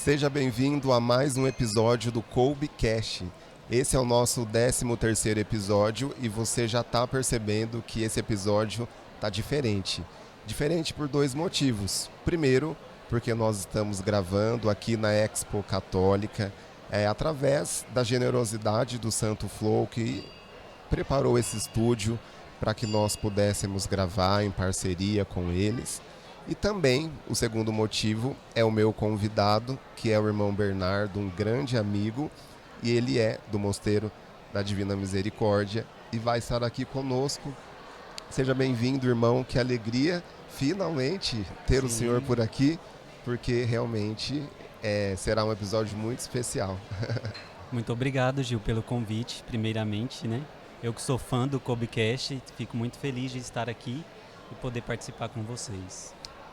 Seja bem-vindo a mais um episódio do CoubeCast. Esse é o nosso 13º episódio e você já está percebendo que esse episódio está diferente. Diferente por dois motivos. Primeiro, porque nós estamos gravando aqui na Expo Católica, através da generosidade do Santo Flow, que preparou esse estúdio para que nós pudéssemos gravar em parceria com eles. E também, o segundo motivo é o meu convidado, que é o irmão Bernardo, um grande amigo, e ele é do Mosteiro da Divina Misericórdia e vai estar aqui conosco. Seja bem-vindo, irmão, que alegria finalmente ter o senhor por aqui, porque realmente será um episódio muito especial. Muito obrigado, Gil, pelo convite, primeiramente, né? Eu que sou fã do CoubeCast, fico muito feliz de estar aqui e poder participar com vocês.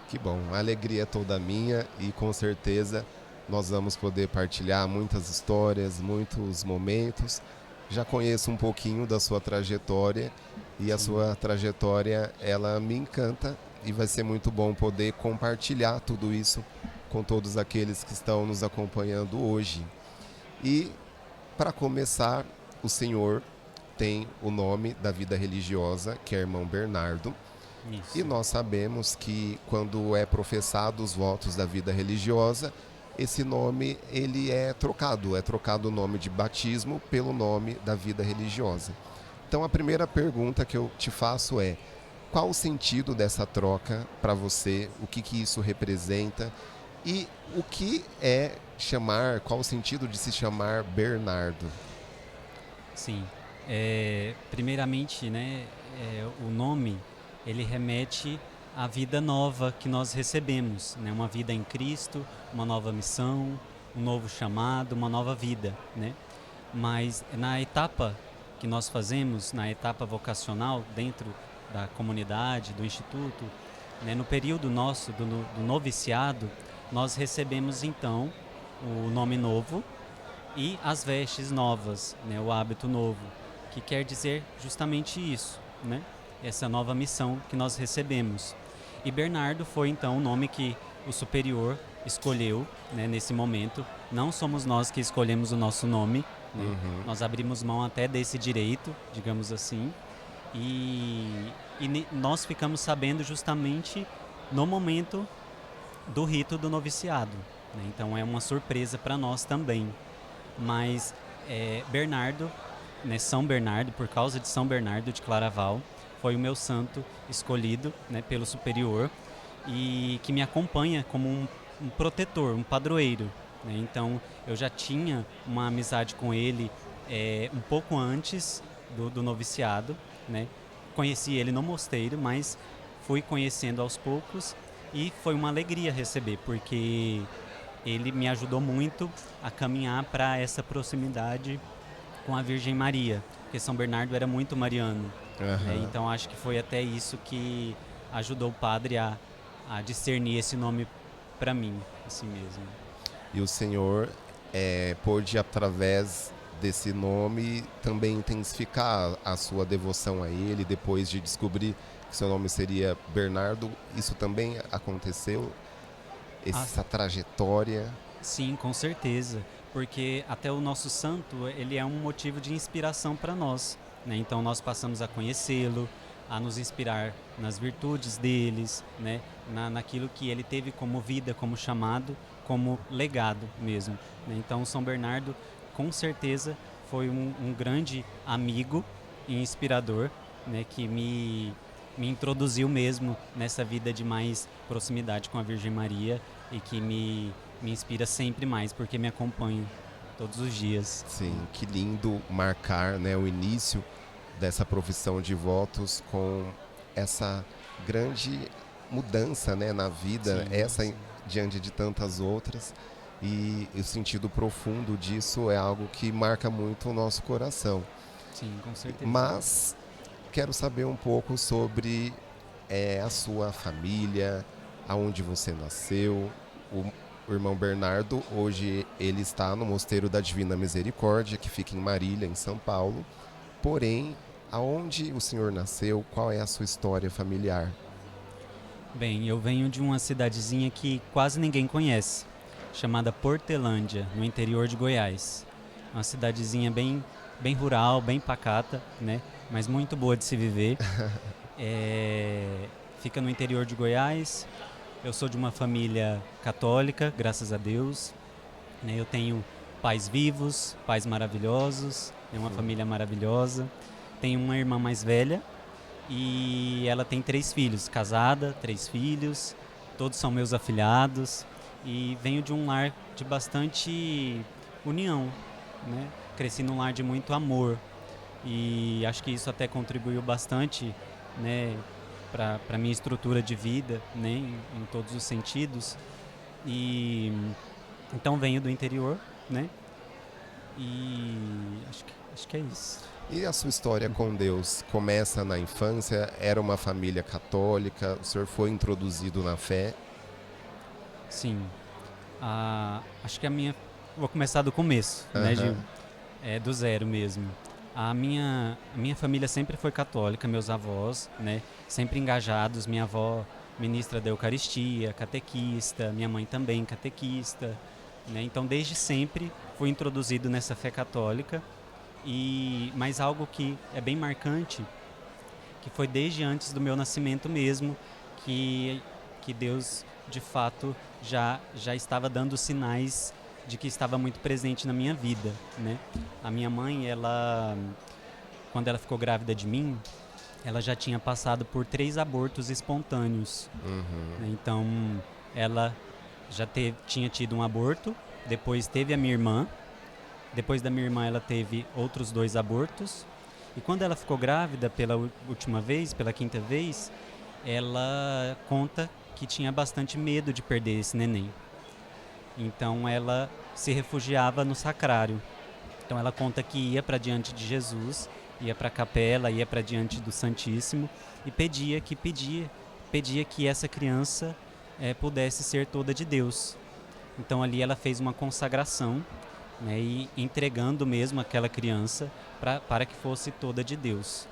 Que bom, a alegria é toda minha e com certeza nós vamos poder partilhar muitas histórias, muitos momentos. Já conheço um pouquinho da sua trajetória e a sua trajetória, ela me encanta e vai ser muito bom poder compartilhar tudo isso com todos aqueles que estão nos acompanhando hoje. E para começar, o senhor tem o nome da vida religiosa, que é irmão Bernardo. Isso. E nós sabemos que quando é professado os votos da vida religiosa, esse nome ele é trocado o nome de batismo pelo nome da vida religiosa. Então a primeira pergunta que eu te faço é: qual o sentido dessa troca para você? O que isso representa? E o que é chamar, qual o sentido de se chamar Bernardo? Sim. Primeiramente, né, o nome ele remete à vida nova que nós recebemos, né? Uma vida em Cristo, uma nova missão, um novo chamado, uma nova vida, né? Mas na etapa que nós fazemos, na etapa vocacional dentro da comunidade, do instituto, né? No período nosso do noviciado, nós recebemos então o nome novo e as vestes novas, né? O hábito novo, que quer dizer justamente isso, né? Essa nova missão que nós recebemos. E Bernardo foi então o nome que o superior escolheu, né, nesse momento. Não somos nós que escolhemos o nosso nome, né? Nós abrimos mão até desse direito, digamos assim, e nós ficamos sabendo justamente no momento do rito do noviciado, né? Então é uma surpresa para nós também. Mas Bernardo, né, São Bernardo, por causa de São Bernardo de Claraval, foi o meu santo escolhido, né, pelo superior e que me acompanha como um protetor, um padroeiro, né? Então eu já tinha uma amizade com ele um pouco antes do noviciado, né? Conheci ele no mosteiro, mas fui conhecendo aos poucos e foi uma alegria receber, porque ele me ajudou muito a caminhar para essa proximidade com a Virgem Maria, porque São Bernardo era muito mariano. Então acho que foi até isso que ajudou o padre a discernir esse nome para mim, assim mesmo. E o senhor pôde, através desse nome, também intensificar a sua devoção a ele, depois de descobrir que seu nome seria Bernardo. Isso também aconteceu? Essa trajetória? Sim, com certeza, porque até o nosso santo, ele é um motivo de inspiração para nós, né? Então nós passamos a conhecê-lo, a nos inspirar nas virtudes deles, né? Naquilo que ele teve como vida, como chamado, como legado mesmo, né? Então São Bernardo, com certeza, foi um grande amigo e inspirador, né? Que me introduziu mesmo nessa vida de mais proximidade com a Virgem Maria e que me inspira sempre mais, porque me acompanha todos os dias. Sim, que lindo marcar, né, o início dessa profissão de votos com essa grande mudança, né, na vida, sim. Diante de tantas outras. E o sentido profundo disso é algo que marca muito o nosso coração. Sim, com certeza. Mas quero saber um pouco sobre a sua família, aonde você nasceu. O irmão Bernardo, hoje ele está no Mosteiro da Divina Misericórdia, que fica em Marília, em São Paulo. Porém, aonde o senhor nasceu, qual é a sua história familiar? Bem, eu venho de uma cidadezinha que quase ninguém conhece, chamada Portelândia, no interior de Goiás. Uma cidadezinha bem rural, bem pacata, né? Mas muito boa de se viver. Fica no interior de Goiás. Eu sou de uma família católica, graças a Deus, né? Eu tenho pais vivos, pais maravilhosos, uma família maravilhosa. Tenho uma irmã mais velha e ela tem 3 filhos, casada, 3 filhos, todos são meus afilhados e venho de um lar de bastante união, né? Cresci num lar de muito amor e acho que isso até contribuiu bastante, né, para a minha estrutura de vida, né, em todos os sentidos. E então venho do interior, né? E acho que é isso. E a sua história com Deus começa na infância? Era uma família católica? O senhor foi introduzido na fé? Sim. Acho que vou começar do começo, né? Do zero mesmo. A minha família sempre foi católica, meus avós, né? Sempre engajados. Minha avó, ministra da Eucaristia, catequista, minha mãe também catequista, né? Então, desde sempre fui introduzido nessa fé católica. Mas algo que é bem marcante, que foi desde antes do meu nascimento mesmo, que Deus, de fato, já estava dando sinais de que estava muito presente na minha vida, né? A minha mãe, quando ela ficou grávida de mim, ela já tinha passado por 3 abortos espontâneos. Né? Então, ela já tinha tido um aborto, depois teve a minha irmã, depois da minha irmã ela teve outros 2 abortos, e quando ela ficou grávida pela última vez, pela 5ª vez, ela conta que tinha bastante medo de perder esse neném. Então ela se refugiava no sacrário. Então ela conta que ia para diante de Jesus, ia para a capela, ia para diante do Santíssimo e pedia que essa criança pudesse ser toda de Deus. Então ali ela fez uma consagração, né, e entregando mesmo aquela criança para que fosse toda de Deus.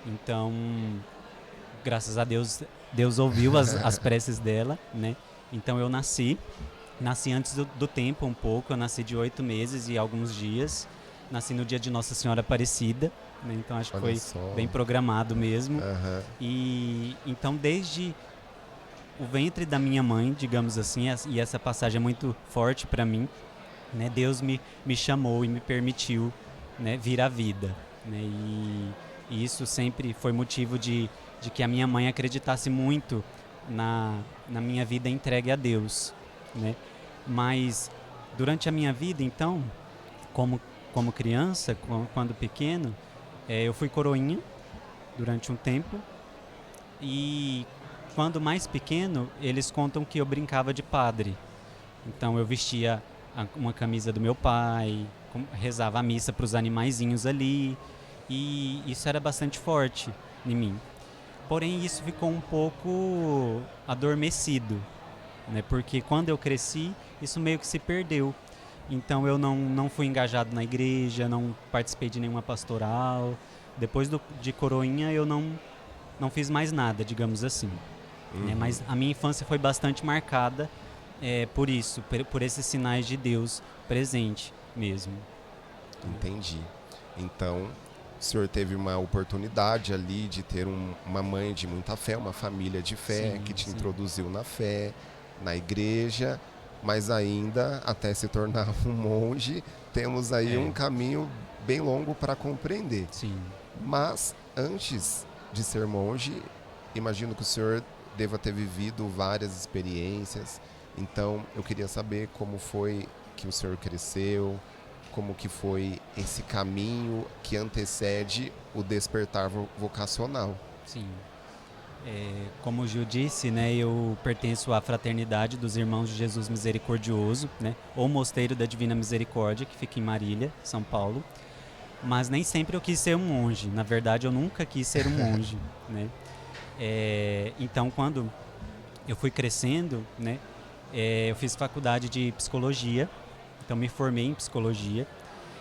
Então, graças a Deus, Deus ouviu as preces dela, né? Então eu nasci antes do tempo um pouco, eu nasci de 8 meses e alguns dias, nasci no dia de Nossa Senhora Aparecida, né? Então acho que foi bem programado mesmo. E então desde o ventre da minha mãe, digamos assim, e essa passagem é muito forte para mim, né? Deus me chamou e me permitiu, né, vir à vida, né? E isso sempre foi motivo de que a minha mãe acreditasse muito na minha vida entregue a Deus, né? Mas durante a minha vida, então, como criança, quando pequeno, eu fui coroinha durante um tempo e quando mais pequeno, eles contam que eu brincava de padre. Então eu vestia uma camisa do meu pai, rezava a missa para os animaizinhos ali, e isso era bastante forte em mim. Porém, isso ficou um pouco adormecido, né? Porque quando eu cresci, isso meio que se perdeu. Então eu não fui engajado na igreja, não participei de nenhuma pastoral. Depois de coroinha, eu não fiz mais nada, digamos assim. Né? Mas a minha infância foi bastante marcada por isso, por esses sinais de Deus presente mesmo. Entendi. Então, o senhor teve uma oportunidade ali de ter uma mãe de muita fé, uma família de fé, que te introduziu na fé, na igreja, mas ainda, até se tornar um monge, temos aí um caminho bem longo para compreender. Sim. Mas, antes de ser monge, imagino que o senhor deva ter vivido várias experiências. Então, eu queria saber como foi que o senhor cresceu, como que foi esse caminho que antecede o despertar vocacional. Sim. Como o Gil disse, né, eu pertenço à Fraternidade dos Irmãos de Jesus Misericordioso, né, ou Mosteiro da Divina Misericórdia, que fica em Marília, São Paulo. Mas nem sempre eu quis ser um monge. Na verdade, eu nunca quis ser um monge, né? Então, quando eu fui crescendo, né, eu fiz faculdade de psicologia, então me formei em psicologia.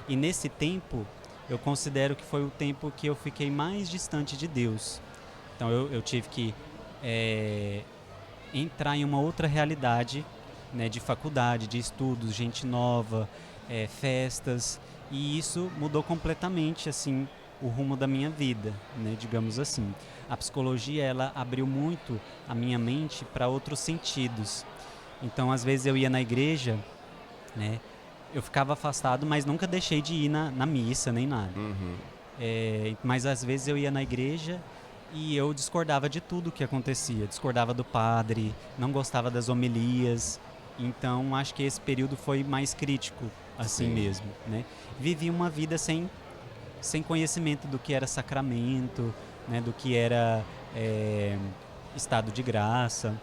E nesse tempo, eu considero que foi o tempo que eu fiquei mais distante de Deus. Então eu tive que entrar em uma outra realidade né, de faculdade, de estudos, gente nova, festas, e isso mudou completamente assim o rumo da minha vida, né, digamos assim. A psicologia, ela abriu muito a minha mente para outros sentidos. Então, às vezes eu ia na igreja, né, eu ficava afastado, mas nunca deixei de ir na missa nem nada. Uhum. Mas às vezes eu ia na igreja e eu discordava de tudo que acontecia. Discordava do padre, não gostava das homilias. Então acho que esse período foi mais crítico, assim Sim. mesmo, né? Vivi uma vida sem conhecimento do que era sacramento, né? Do que era estado de graça,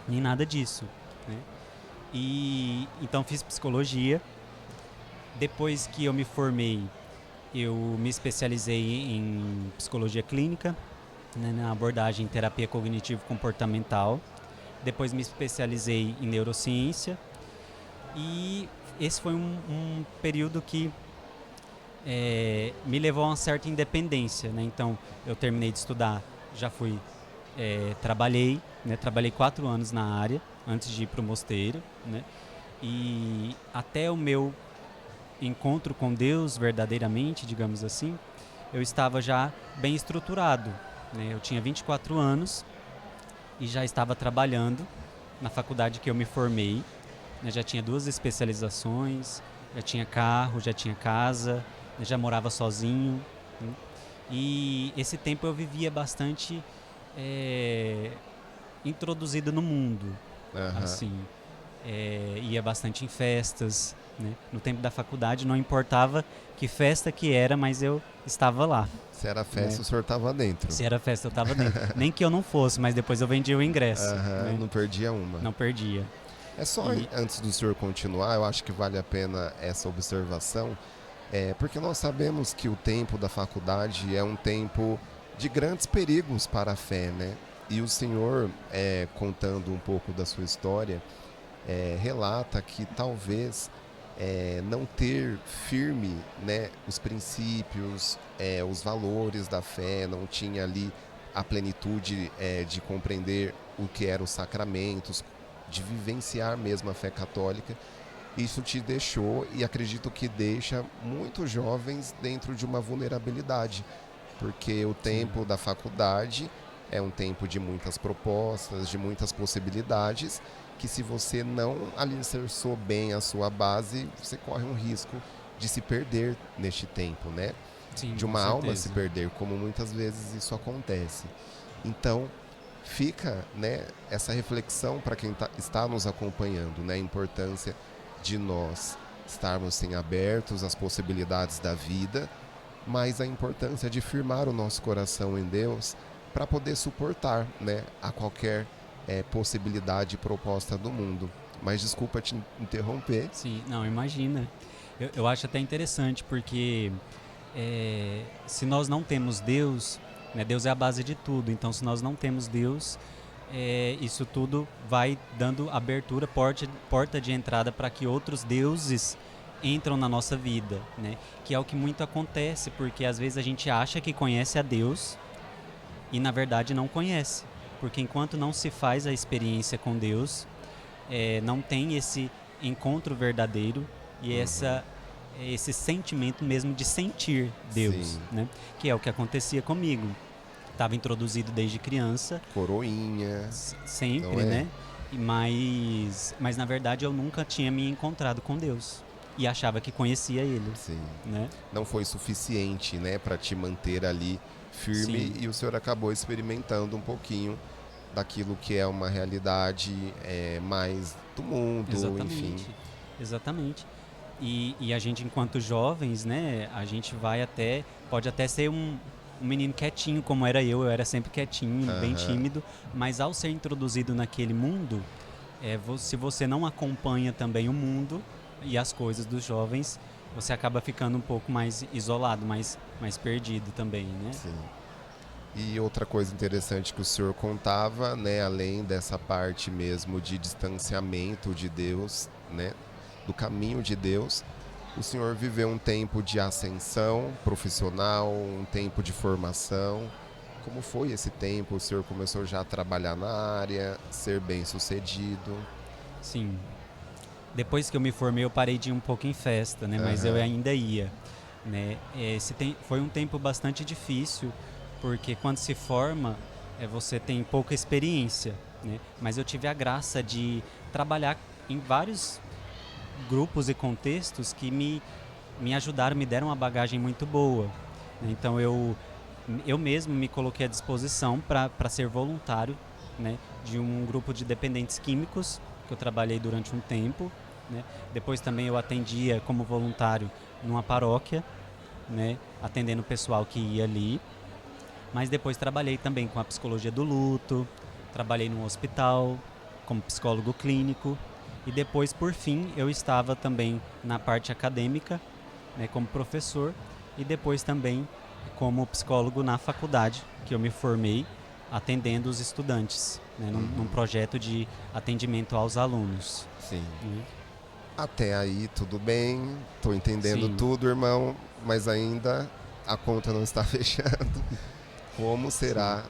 nem nada disso, né? E então fiz psicologia. Depois que eu me formei, eu me especializei em psicologia clínica, né, na abordagem terapia cognitivo-comportamental. Depois me especializei em neurociência. E esse foi um período que me levou a uma certa independência, né? Então, eu terminei de estudar, já fui, trabalhei, né? Trabalhei 4 anos na área, antes de ir para o mosteiro, né? E até o meu encontro com Deus verdadeiramente, digamos assim, eu estava já bem estruturado, né? Eu tinha 24 anos e já estava trabalhando na faculdade que eu me formei, né? Já tinha 2 especializações, já tinha carro, já tinha casa, né? Já morava sozinho, né? E esse tempo eu vivia bastante introduzido no mundo, assim, ia bastante em festas, né? No tempo da faculdade não importava que festa que era, mas eu estava lá. Se era festa, Né? o senhor estava dentro. Se era festa eu estava dentro. Nem que eu não fosse, mas depois eu vendia o ingresso. Né? Não perdia uma. Não perdia. É só, antes do senhor continuar, eu acho que vale a pena essa observação, porque nós sabemos que o tempo da faculdade é um tempo de grandes perigos para a fé, né? E o senhor, contando um pouco da sua história, relata que talvez não ter firme, né, os princípios, os valores da fé, não tinha ali a plenitude de compreender o que eram os sacramentos, de vivenciar mesmo a fé católica. Isso te deixou, e acredito que deixa muitos jovens dentro de uma vulnerabilidade, porque o tempo da faculdade é um tempo de muitas propostas, de muitas possibilidades, que se você não alicerçou bem a sua base, você corre um risco de se perder neste tempo, né? Sim, de uma alma se perder, como muitas vezes isso acontece. Então, fica, né, essa reflexão para quem está nos acompanhando, né, a importância de nós estarmos sim, abertos às possibilidades da vida, mas a importância de firmar o nosso coração em Deus para poder suportar, né, a qualquer possibilidade proposta do mundo. Mas desculpa te interromper. Sim, não, imagina. Eu acho até interessante porque se nós não temos Deus, né, Deus é a base de tudo, então se nós não temos Deus, isso tudo vai dando abertura, porta de entrada para que outros deuses entram na nossa vida, né? Que é o que muito acontece, porque às vezes a gente acha que conhece a Deus e na verdade não conhece, porque enquanto não se faz a experiência com Deus, não tem esse encontro verdadeiro e esse sentimento mesmo de sentir Deus, né? Que é o que acontecia comigo. Estava introduzido desde criança. Coroinha. Sempre, né? Mas na verdade eu nunca tinha me encontrado com Deus. E achava que conhecia Ele. Sim. Né? Não foi suficiente, né, para te manter ali firme. Sim. E o senhor acabou experimentando um pouquinho daquilo que é uma realidade mais do mundo, Exatamente. enfim. Exatamente. E a gente, enquanto jovens, né, a gente pode até ser um menino quietinho, como era eu era sempre quietinho, bem tímido, mas ao ser introduzido naquele mundo, se você não acompanha também o mundo e as coisas dos jovens, você acaba ficando um pouco mais isolado, mais perdido também, né? Sim. E outra coisa interessante que o senhor contava, né, além dessa parte mesmo de distanciamento de Deus, né, do caminho de Deus, o senhor viveu um tempo de ascensão profissional, um tempo de formação. Como foi esse tempo? O senhor começou já a trabalhar na área, ser bem-sucedido? Sim. Depois que eu me formei, eu parei de ir um pouco em festa, né? Mas eu ainda ia, né? Foi um tempo bastante difícil, porque quando se forma, você tem pouca experiência, né? Mas eu tive a graça de trabalhar em vários grupos e contextos que me ajudaram, me deram uma bagagem muito boa, né? Então eu mesmo me coloquei à disposição para ser voluntário, né, de um grupo de dependentes químicos que eu trabalhei durante um tempo, né? Depois também eu atendia como voluntário numa paróquia, né, atendendo o pessoal que ia ali. Mas depois trabalhei também com a psicologia do luto, trabalhei num hospital como psicólogo clínico e depois, por fim, eu estava também na parte acadêmica, né, como professor, e depois também como psicólogo na faculdade, que eu me formei atendendo os estudantes, né, num projeto de atendimento aos alunos. Sim. Até aí tudo bem, tô entendendo Sim. tudo, irmão, mas ainda a conta não está fechando. Como será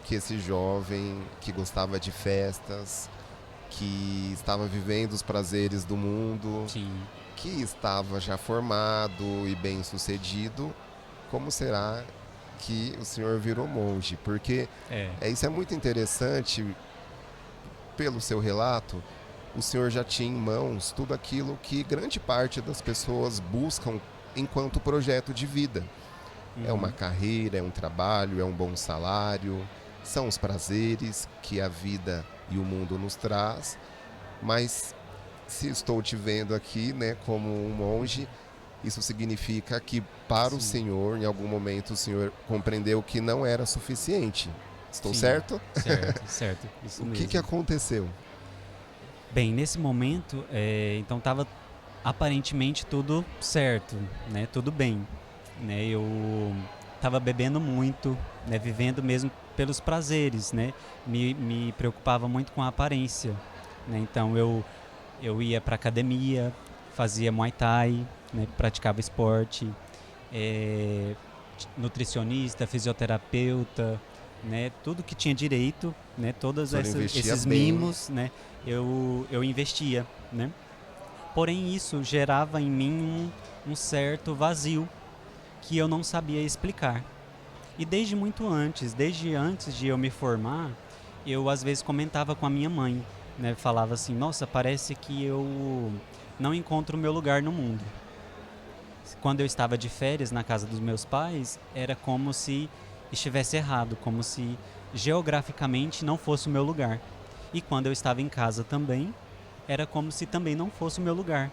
que esse jovem que gostava de festas, que estava vivendo os prazeres do mundo, Sim. que estava já formado e bem sucedido, como será que o senhor virou monge? Porque isso é muito interessante. Pelo seu relato, o senhor já tinha em mãos tudo aquilo que grande parte das pessoas buscam enquanto projeto de vida. É uma carreira, é um trabalho, é um bom salário, são os prazeres que a vida e o mundo nos traz. Mas se estou te vendo aqui, né, como um monge, isso significa que para o senhor, em algum momento, o senhor compreendeu que não era suficiente. Estou certo? Certo. Isso O mesmo. que aconteceu? Bem, nesse momento, então estava aparentemente tudo certo, né? Tudo bem, né? Eu estava bebendo muito, né? Vivendo mesmo pelos prazeres, né? Me preocupava muito com a aparência, né? Então eu ia para academia, fazia Muay Thai, né? Praticava esporte, nutricionista, fisioterapeuta, né? Tudo que tinha direito, né? Todos esses bem. mimos, né? Eu investia, né? Porém isso gerava em mim um certo vazio que eu não sabia explicar. E desde antes de eu me formar, eu às vezes comentava com a minha mãe, né? Falava assim: nossa, parece que eu não encontro o meu lugar no mundo. Quando eu estava de férias na casa dos meus pais, era como se estivesse errado, como se geograficamente não fosse o meu lugar. E quando eu estava em casa também, era como se também não fosse o meu lugar.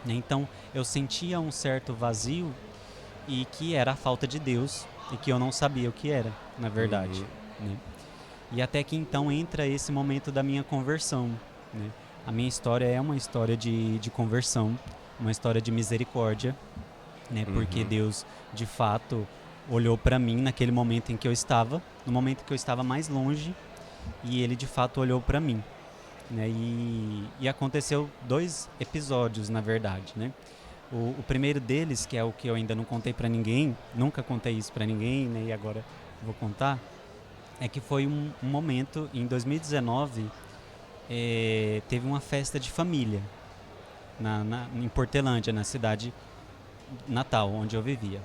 Então eu sentia um certo vazio e que era a falta de Deus e que eu não sabia o que era, na verdade. Né? E até que então entra esse momento da minha conversão. Né? A minha história é uma história de conversão, uma história de misericórdia, né? Porque Deus, de fato, olhou para mim naquele momento em que eu estava, no momento que eu estava mais longe, e Ele, de fato, olhou para mim. Né? E aconteceu 2 episódios, na verdade, né? O primeiro deles, que é o que eu ainda não contei para ninguém, nunca contei isso para ninguém, né? E agora vou contar, é que foi um momento, em 2019, teve uma festa de família em Portelândia, na cidade natal, onde eu vivia.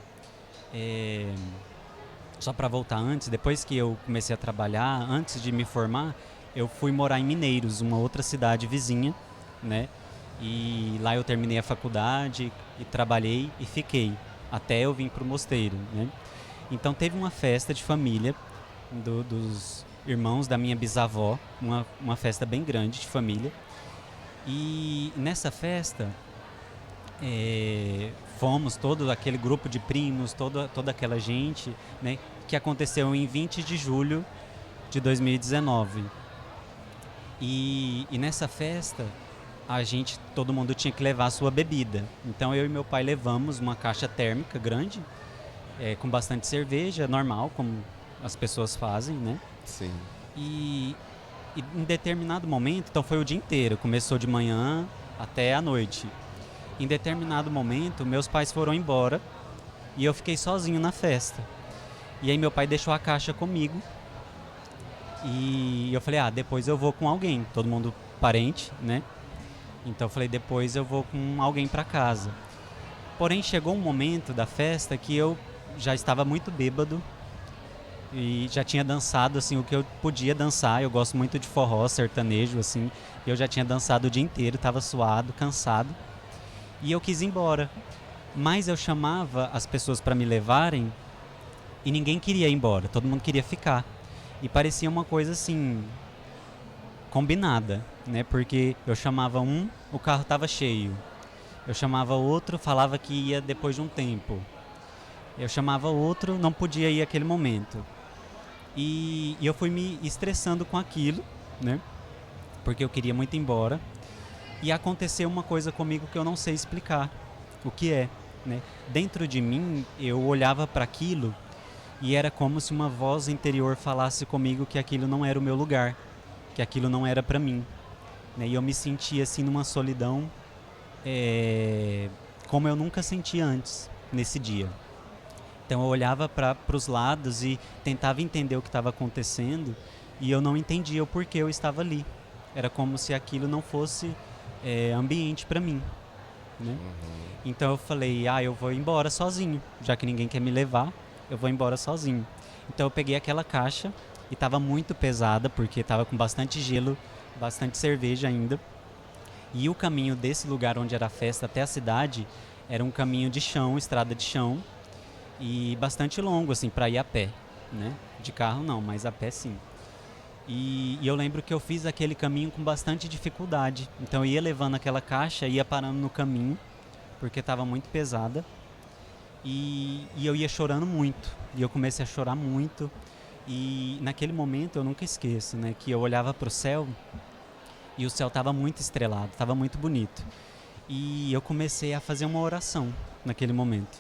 Só para voltar antes, depois que eu comecei a trabalhar, antes de me formar, eu fui morar em Mineiros, uma outra cidade vizinha, né? E lá eu terminei a faculdade e trabalhei e fiquei até eu vim para o mosteiro, né? Então teve uma festa de família dos irmãos da minha bisavó, uma festa bem grande de família. E nessa festa fomos todo aquele grupo de primos, toda aquela gente, né? Que aconteceu em 20 de julho de 2019. E nessa festa todo mundo tinha que levar a sua bebida. Então eu e meu pai levamos uma caixa térmica grande, com bastante cerveja, normal, como as pessoas fazem, né? Sim. E em determinado momento, então foi o dia inteiro, começou de manhã até a noite. Em determinado momento, meus pais foram embora e eu fiquei sozinho na festa. E aí meu pai deixou a caixa comigo e eu falei, depois eu vou com alguém, todo mundo parente, né? Então eu falei, depois eu vou com alguém para casa. Porém, chegou um momento da festa que eu já estava muito bêbado e já tinha dançado assim o que eu podia dançar. Eu gosto muito de forró, sertanejo assim. Eu já tinha dançado o dia inteiro, estava suado, cansado. E eu quis ir embora. Mas eu chamava as pessoas para me levarem e ninguém queria ir embora, todo mundo queria ficar. E parecia uma coisa assim, combinada, né? Porque eu chamava um, o carro estava cheio. Eu chamava outro, falava que ia depois de um tempo. Eu chamava outro, não podia ir aquele momento. E eu fui me estressando com aquilo, né? Porque eu queria muito ir embora. E aconteceu uma coisa comigo que eu não sei explicar o que é, né? Dentro de mim, eu olhava para aquilo e era como se uma voz interior falasse comigo que aquilo não era o meu lugar, que aquilo não era para mim, né? E eu me sentia assim numa solidão, como eu nunca senti antes nesse dia. Então eu olhava para os lados e tentava entender o que estava acontecendo e eu não entendia o porquê eu estava ali. Era como se aquilo não fosse ambiente para mim, né? Então eu falei, eu vou embora sozinho, já que ninguém quer me levar, eu vou embora sozinho. Então eu peguei aquela caixa e estava muito pesada porque estava com bastante gelo, bastante cerveja ainda. E o caminho desse lugar onde era a festa até a cidade era um caminho de chão, estrada de chão, e bastante longo, assim, para ir a pé, né? De carro não, mas a pé sim. E eu lembro que eu fiz aquele caminho com bastante dificuldade. Então eu ia levando aquela caixa, ia parando no caminho, porque estava muito pesada. E eu ia chorando muito. E eu comecei a chorar muito. E naquele momento eu nunca esqueço, né? Que eu olhava para o céu e o céu estava muito estrelado, estava muito bonito. E eu comecei a fazer uma oração naquele momento.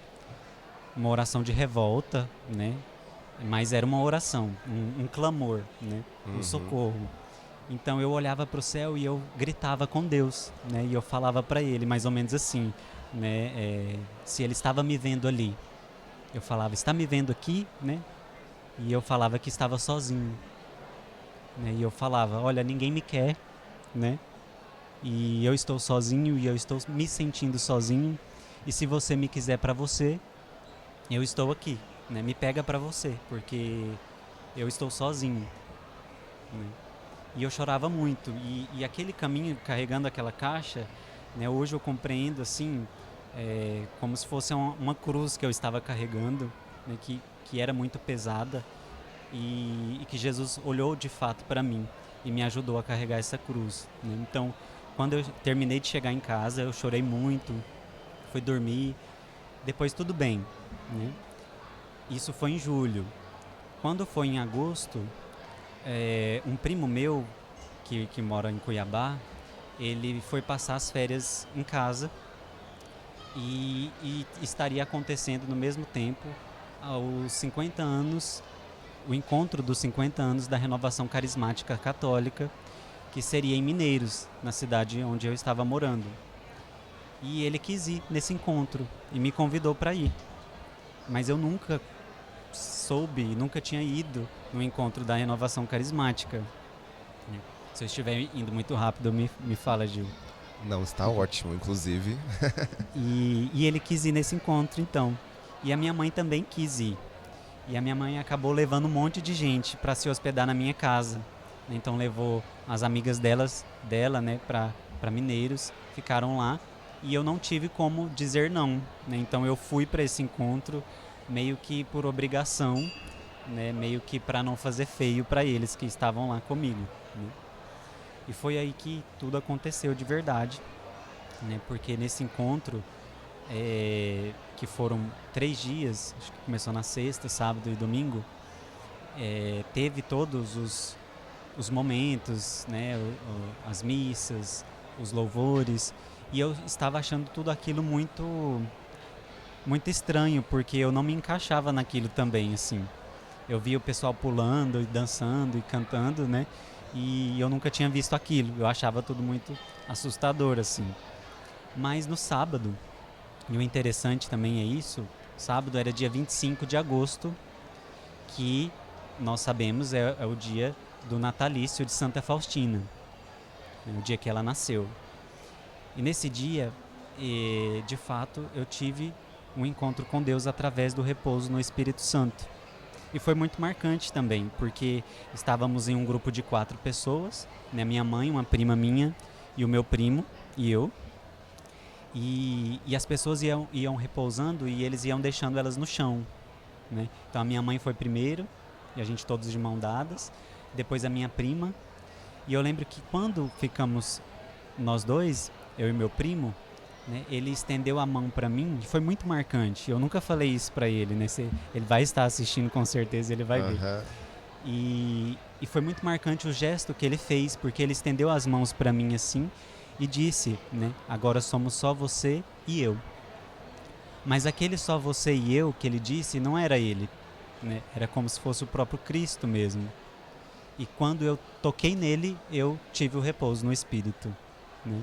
Uma oração de revolta, né? Mas era uma oração, um clamor, né? Um socorro. Então eu olhava para o céu e eu gritava com Deus, né? E eu falava para Ele mais ou menos assim, né? Se Ele estava me vendo ali, eu falava, está me vendo aqui, né? E eu falava que estava sozinho, né? E eu falava, olha, ninguém me quer, né? E eu estou sozinho e eu estou me sentindo sozinho. E se você me quiser para você, eu estou aqui, né? Me pega para você, porque eu estou sozinho, né? E eu chorava muito. E aquele caminho, carregando aquela caixa, né? Hoje eu compreendo, assim, como se fosse uma cruz que eu estava carregando, né? Que era muito pesada e que Jesus olhou de fato para mim e me ajudou a carregar essa cruz, né? Então, quando eu terminei de chegar em casa, eu chorei muito, fui dormir, depois tudo bem, né? Isso foi em julho. Quando foi em agosto, um primo meu, que mora em Cuiabá, ele foi passar as férias em casa e estaria acontecendo no mesmo tempo, aos 50 anos, o encontro dos 50 anos da Renovação Carismática Católica, que seria em Mineiros, na cidade onde eu estava morando. E ele quis ir nesse encontro e me convidou para ir. Mas eu nunca nunca tinha ido no encontro da Renovação Carismática. Se eu estiver indo muito rápido, me fala, Gil. Não, está ótimo, inclusive. E ele quis ir nesse encontro, então. E a minha mãe também quis ir. E a minha mãe acabou levando um monte de gente para se hospedar na minha casa. Então levou as amigas dela, né, para Mineiros, ficaram lá. E eu não tive como dizer não, né? Então eu fui para esse encontro meio que por obrigação, né? Meio que para não fazer feio para eles que estavam lá comigo, né? E foi aí que tudo aconteceu de verdade, né? Porque nesse encontro, que foram 3 dias, acho que começou na sexta, sábado e domingo, teve todos os momentos, né? As missas, os louvores, e eu estava achando tudo aquilo muito, muito estranho, porque eu não me encaixava naquilo também, assim. Eu via o pessoal pulando e dançando e cantando, né? E eu nunca tinha visto aquilo. Eu achava tudo muito assustador, assim. Mas no sábado, e o interessante também é isso, sábado era dia 25 de agosto, que nós sabemos é o dia do natalício de Santa Faustina, o dia que ela nasceu. E nesse dia, de fato, eu tive um encontro com Deus através do repouso no Espírito Santo. E foi muito marcante também, porque estávamos em um grupo de 4 pessoas, né? Minha mãe, uma prima minha e o meu primo e eu. E as pessoas iam repousando e eles iam deixando elas no chão, né? Então a minha mãe foi primeiro, e a gente todos de mão dadas, depois a minha prima. E eu lembro que quando ficamos nós dois, eu e meu primo, né, ele estendeu a mão para mim, e foi muito marcante. Eu nunca falei isso para ele, né? Ele vai estar assistindo com certeza, ele vai ver. E foi muito marcante o gesto que ele fez, porque ele estendeu as mãos para mim assim e disse, né? Agora somos só você e eu. Mas aquele só você e eu que ele disse não era ele, né? Era como se fosse o próprio Cristo mesmo. E quando eu toquei nele, eu tive o repouso no Espírito, né?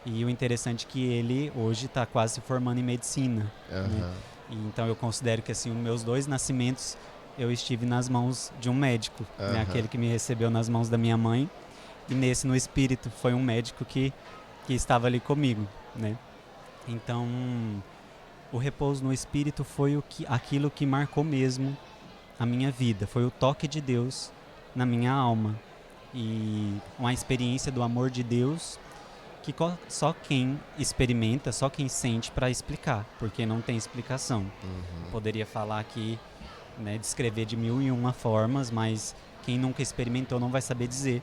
E o interessante é que ele hoje está quase se formando em medicina, né? E então eu considero que assim, os meus 2 nascimentos eu estive nas mãos de um médico, né? Aquele que me recebeu nas mãos da minha mãe, e nesse no Espírito foi um médico que estava ali comigo, né? Então o repouso no Espírito foi aquilo que marcou mesmo a minha vida, foi o toque de Deus na minha alma e uma experiência do amor de Deus que só quem experimenta, só quem sente para explicar, porque não tem explicação. Poderia falar aqui, né, descrever de 1001 formas, mas quem nunca experimentou não vai saber dizer,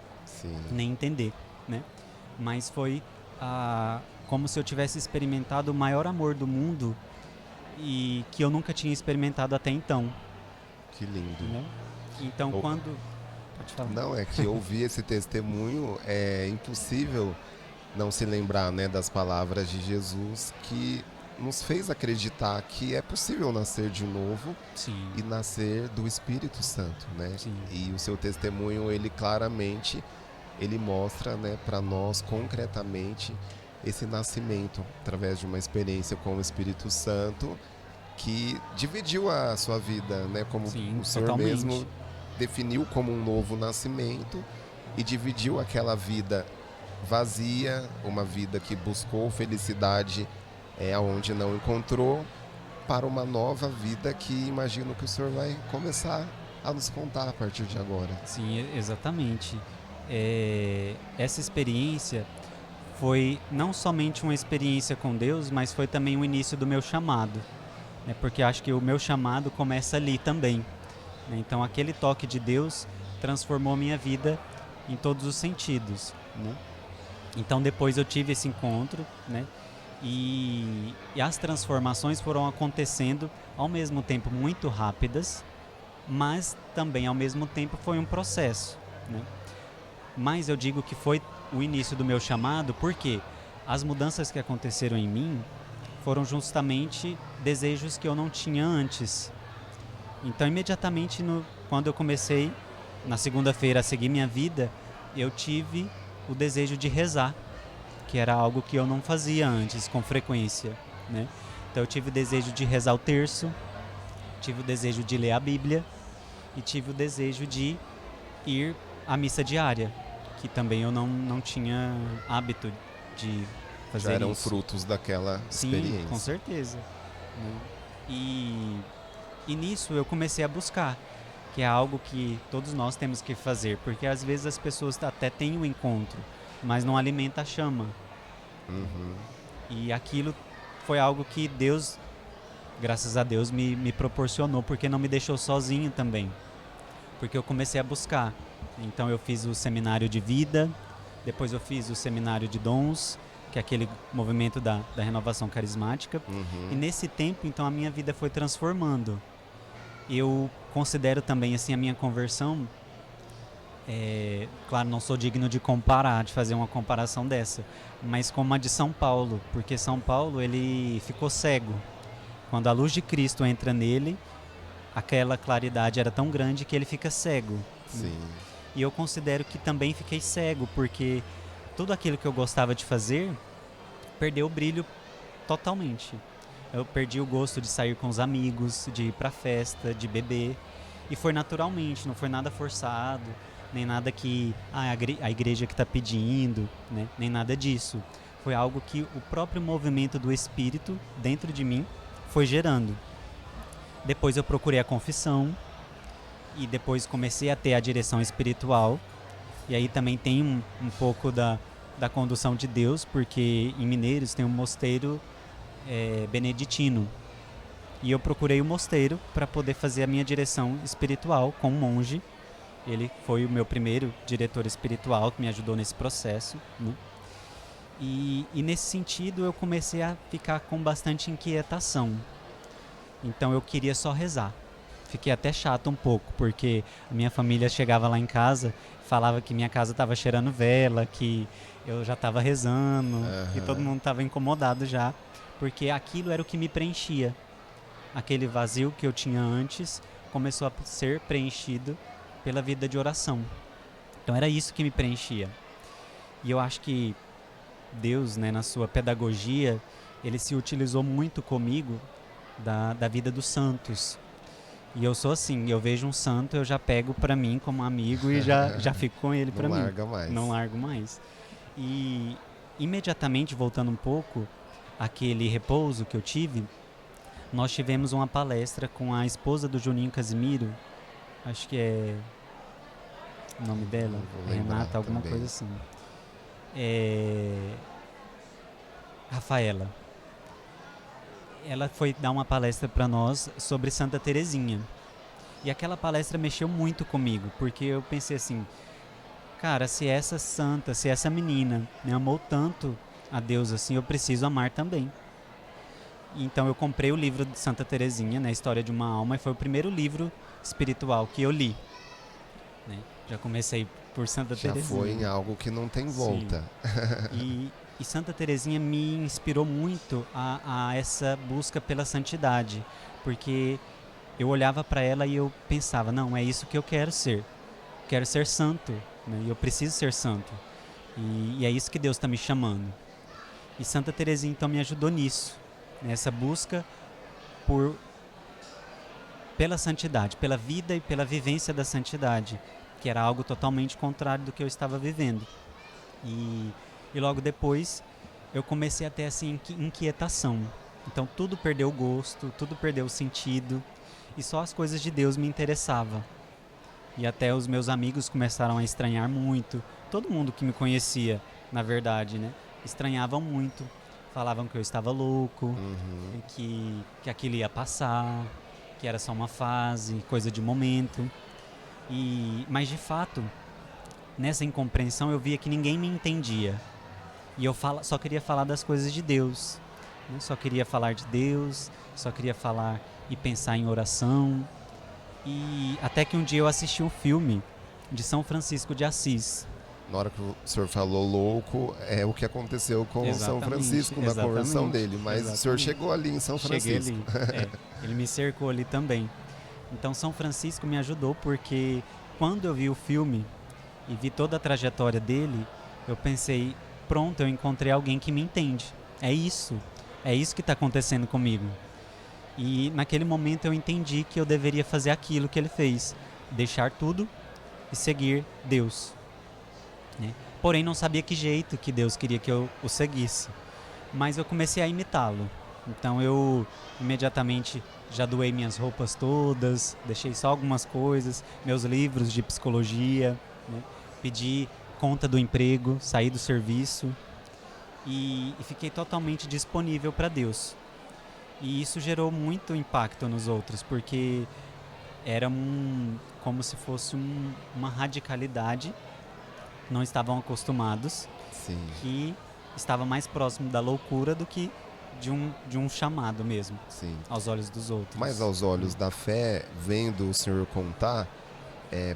nem entender, né? Mas foi como se eu tivesse experimentado o maior amor do mundo e que eu nunca tinha experimentado até então. Que lindo. Né? Então, quando... Pode falar. Não, é que ouvir esse testemunho é impossível não se lembrar, né, das palavras de Jesus que nos fez acreditar que é possível nascer de novo. Sim. E nascer do Espírito Santo, né? Sim. E o seu testemunho, ele claramente, ele mostra, né, para nós concretamente esse nascimento através de uma experiência com o Espírito Santo que dividiu a sua vida, né? Como Sim, o Senhor totalmente. mesmo definiu como um novo nascimento e dividiu aquela vida vazia, uma vida que buscou felicidade onde não encontrou, para uma nova vida que imagino que o senhor vai começar a nos contar a partir de agora. Sim, exatamente. Essa experiência foi não somente uma experiência com Deus, mas foi também o início do meu chamado, né? Porque acho que o meu chamado começa ali também, né? Então aquele toque de Deus transformou minha vida em todos os sentidos, né? Então depois eu tive esse encontro, né? E as transformações foram acontecendo ao mesmo tempo muito rápidas, mas também ao mesmo tempo foi um processo, né? Mas eu digo que foi o início do meu chamado porque as mudanças que aconteceram em mim foram justamente desejos que eu não tinha antes. Então imediatamente quando eu comecei na segunda-feira a seguir minha vida, eu tive o desejo de rezar, que era algo que eu não fazia antes com frequência, né? Então eu tive o desejo de rezar o terço, tive o desejo de ler a Bíblia e tive o desejo de ir à missa diária, que também eu não tinha hábito de fazer. Já eram isso. frutos daquela experiência. Sim, com certeza, né? E nisso eu comecei a buscar, que é algo que todos nós temos que fazer, porque às vezes as pessoas até têm um encontro, mas não alimenta a chama. E aquilo foi algo que Deus, graças a Deus, me proporcionou, porque não me deixou sozinho também. Porque eu comecei a buscar. Então eu fiz o seminário de vida, depois eu fiz o seminário de dons, que é aquele movimento da renovação carismática. E nesse tempo, então, a minha vida foi transformando. Eu considero também, assim, a minha conversão... claro, não sou digno de fazer uma comparação dessa, mas como a de São Paulo, porque São Paulo, ele ficou cego. Quando a luz de Cristo entra nele, aquela claridade era tão grande que ele fica cego. Sim. E eu considero que também fiquei cego, porque tudo aquilo que eu gostava de fazer perdeu o brilho totalmente. Eu perdi o gosto de sair com os amigos, de ir pra festa, de beber, e foi naturalmente, não foi nada forçado, nem nada que a igreja que está pedindo, né? Nem nada disso. Foi algo que o próprio movimento do Espírito dentro de mim foi gerando. Depois eu procurei a confissão e depois comecei a ter a direção espiritual. E aí também tem um pouco da condução de Deus, porque em Mineiros tem um mosteiro beneditino. E eu procurei o mosteiro para poder fazer a minha direção espiritual com um monge. Ele foi o meu primeiro diretor espiritual que me ajudou nesse processo, né? E nesse sentido eu comecei a ficar com bastante inquietação. Então eu queria só rezar. Fiquei até chato um pouco, porque a minha família chegava lá em casa, falava que minha casa estava cheirando vela, que eu já estava rezando, e todo mundo estava incomodado já, porque aquilo era o que me preenchia. Aquele vazio que eu tinha antes começou a ser preenchido pela vida de oração. Então era isso que me preenchia. E eu acho que Deus, né, na sua pedagogia, ele se utilizou muito comigo da vida dos santos. E eu sou assim, eu vejo um santo, eu já pego para mim como amigo e já fico com ele para mim. Não larga mais. Não largo mais. E imediatamente, voltando um pouco, aquele repouso que eu tive, nós tivemos uma palestra com a esposa do Juninho Casimiro, acho que é o nome dela, Renata, alguma coisa assim. Rafaela. Ela foi dar uma palestra para nós sobre Santa Teresinha. E aquela palestra mexeu muito comigo, porque eu pensei assim, cara, se essa santa, se essa menina me amou tanto a Deus assim, eu preciso amar também. Então eu comprei o livro de Santa Teresinha, né, História de uma Alma, e foi o primeiro livro espiritual que eu li, né? Já comecei por Santa Teresinha. Já foi em algo que não tem volta. E Santa Teresinha me inspirou muito a essa busca pela santidade, porque eu olhava para ela e eu pensava, não, é isso que eu quero ser. Quero ser santo, né? E eu preciso ser santo. E é isso que Deus está me chamando. E Santa Teresinha então me ajudou nisso, nessa busca pela santidade, pela vida e pela vivência da santidade, que era algo totalmente contrário do que eu estava vivendo. E logo depois eu comecei a ter essa inquietação. Então tudo perdeu o gosto, tudo perdeu o sentido, e só as coisas de Deus me interessavam. E até os meus amigos começaram a estranhar muito. Todo mundo que me conhecia, na verdade, né, estranhavam muito. Falavam que eu estava louco, que aquilo ia passar, que era só uma fase, coisa de momento. Mas de fato, nessa incompreensão eu via que ninguém me entendia. E eu só queria falar das coisas de Deus, né? Só queria falar de Deus, só queria falar e pensar em oração. E até que um dia eu assisti um filme de São Francisco de Assis. Na hora que o senhor falou louco, é o que aconteceu com São Francisco na conversão dele. Mas o senhor chegou ali em São Francisco. Cheguei ali, ele me cercou ali também. Então São Francisco me ajudou porque quando eu vi o filme e vi toda a trajetória dele, eu pensei, pronto, eu encontrei alguém que me entende. É isso que está acontecendo comigo. E naquele momento eu entendi que eu deveria fazer aquilo que ele fez, deixar tudo e seguir Deus, né? Porém não sabia que jeito que Deus queria que eu o seguisse, mas eu comecei a imitá-lo. Então eu imediatamente já doei minhas roupas todas, deixei só algumas coisas, meus livros de psicologia, né? Pedi conta do emprego, saí do serviço e fiquei totalmente disponível para Deus. E isso gerou muito impacto nos outros, porque era como se fosse uma radicalidade, não estavam acostumados. Sim. E estava mais próximo da loucura do que de um chamado mesmo. Sim. Aos olhos dos outros. Mas aos olhos da fé, vendo o senhor contar,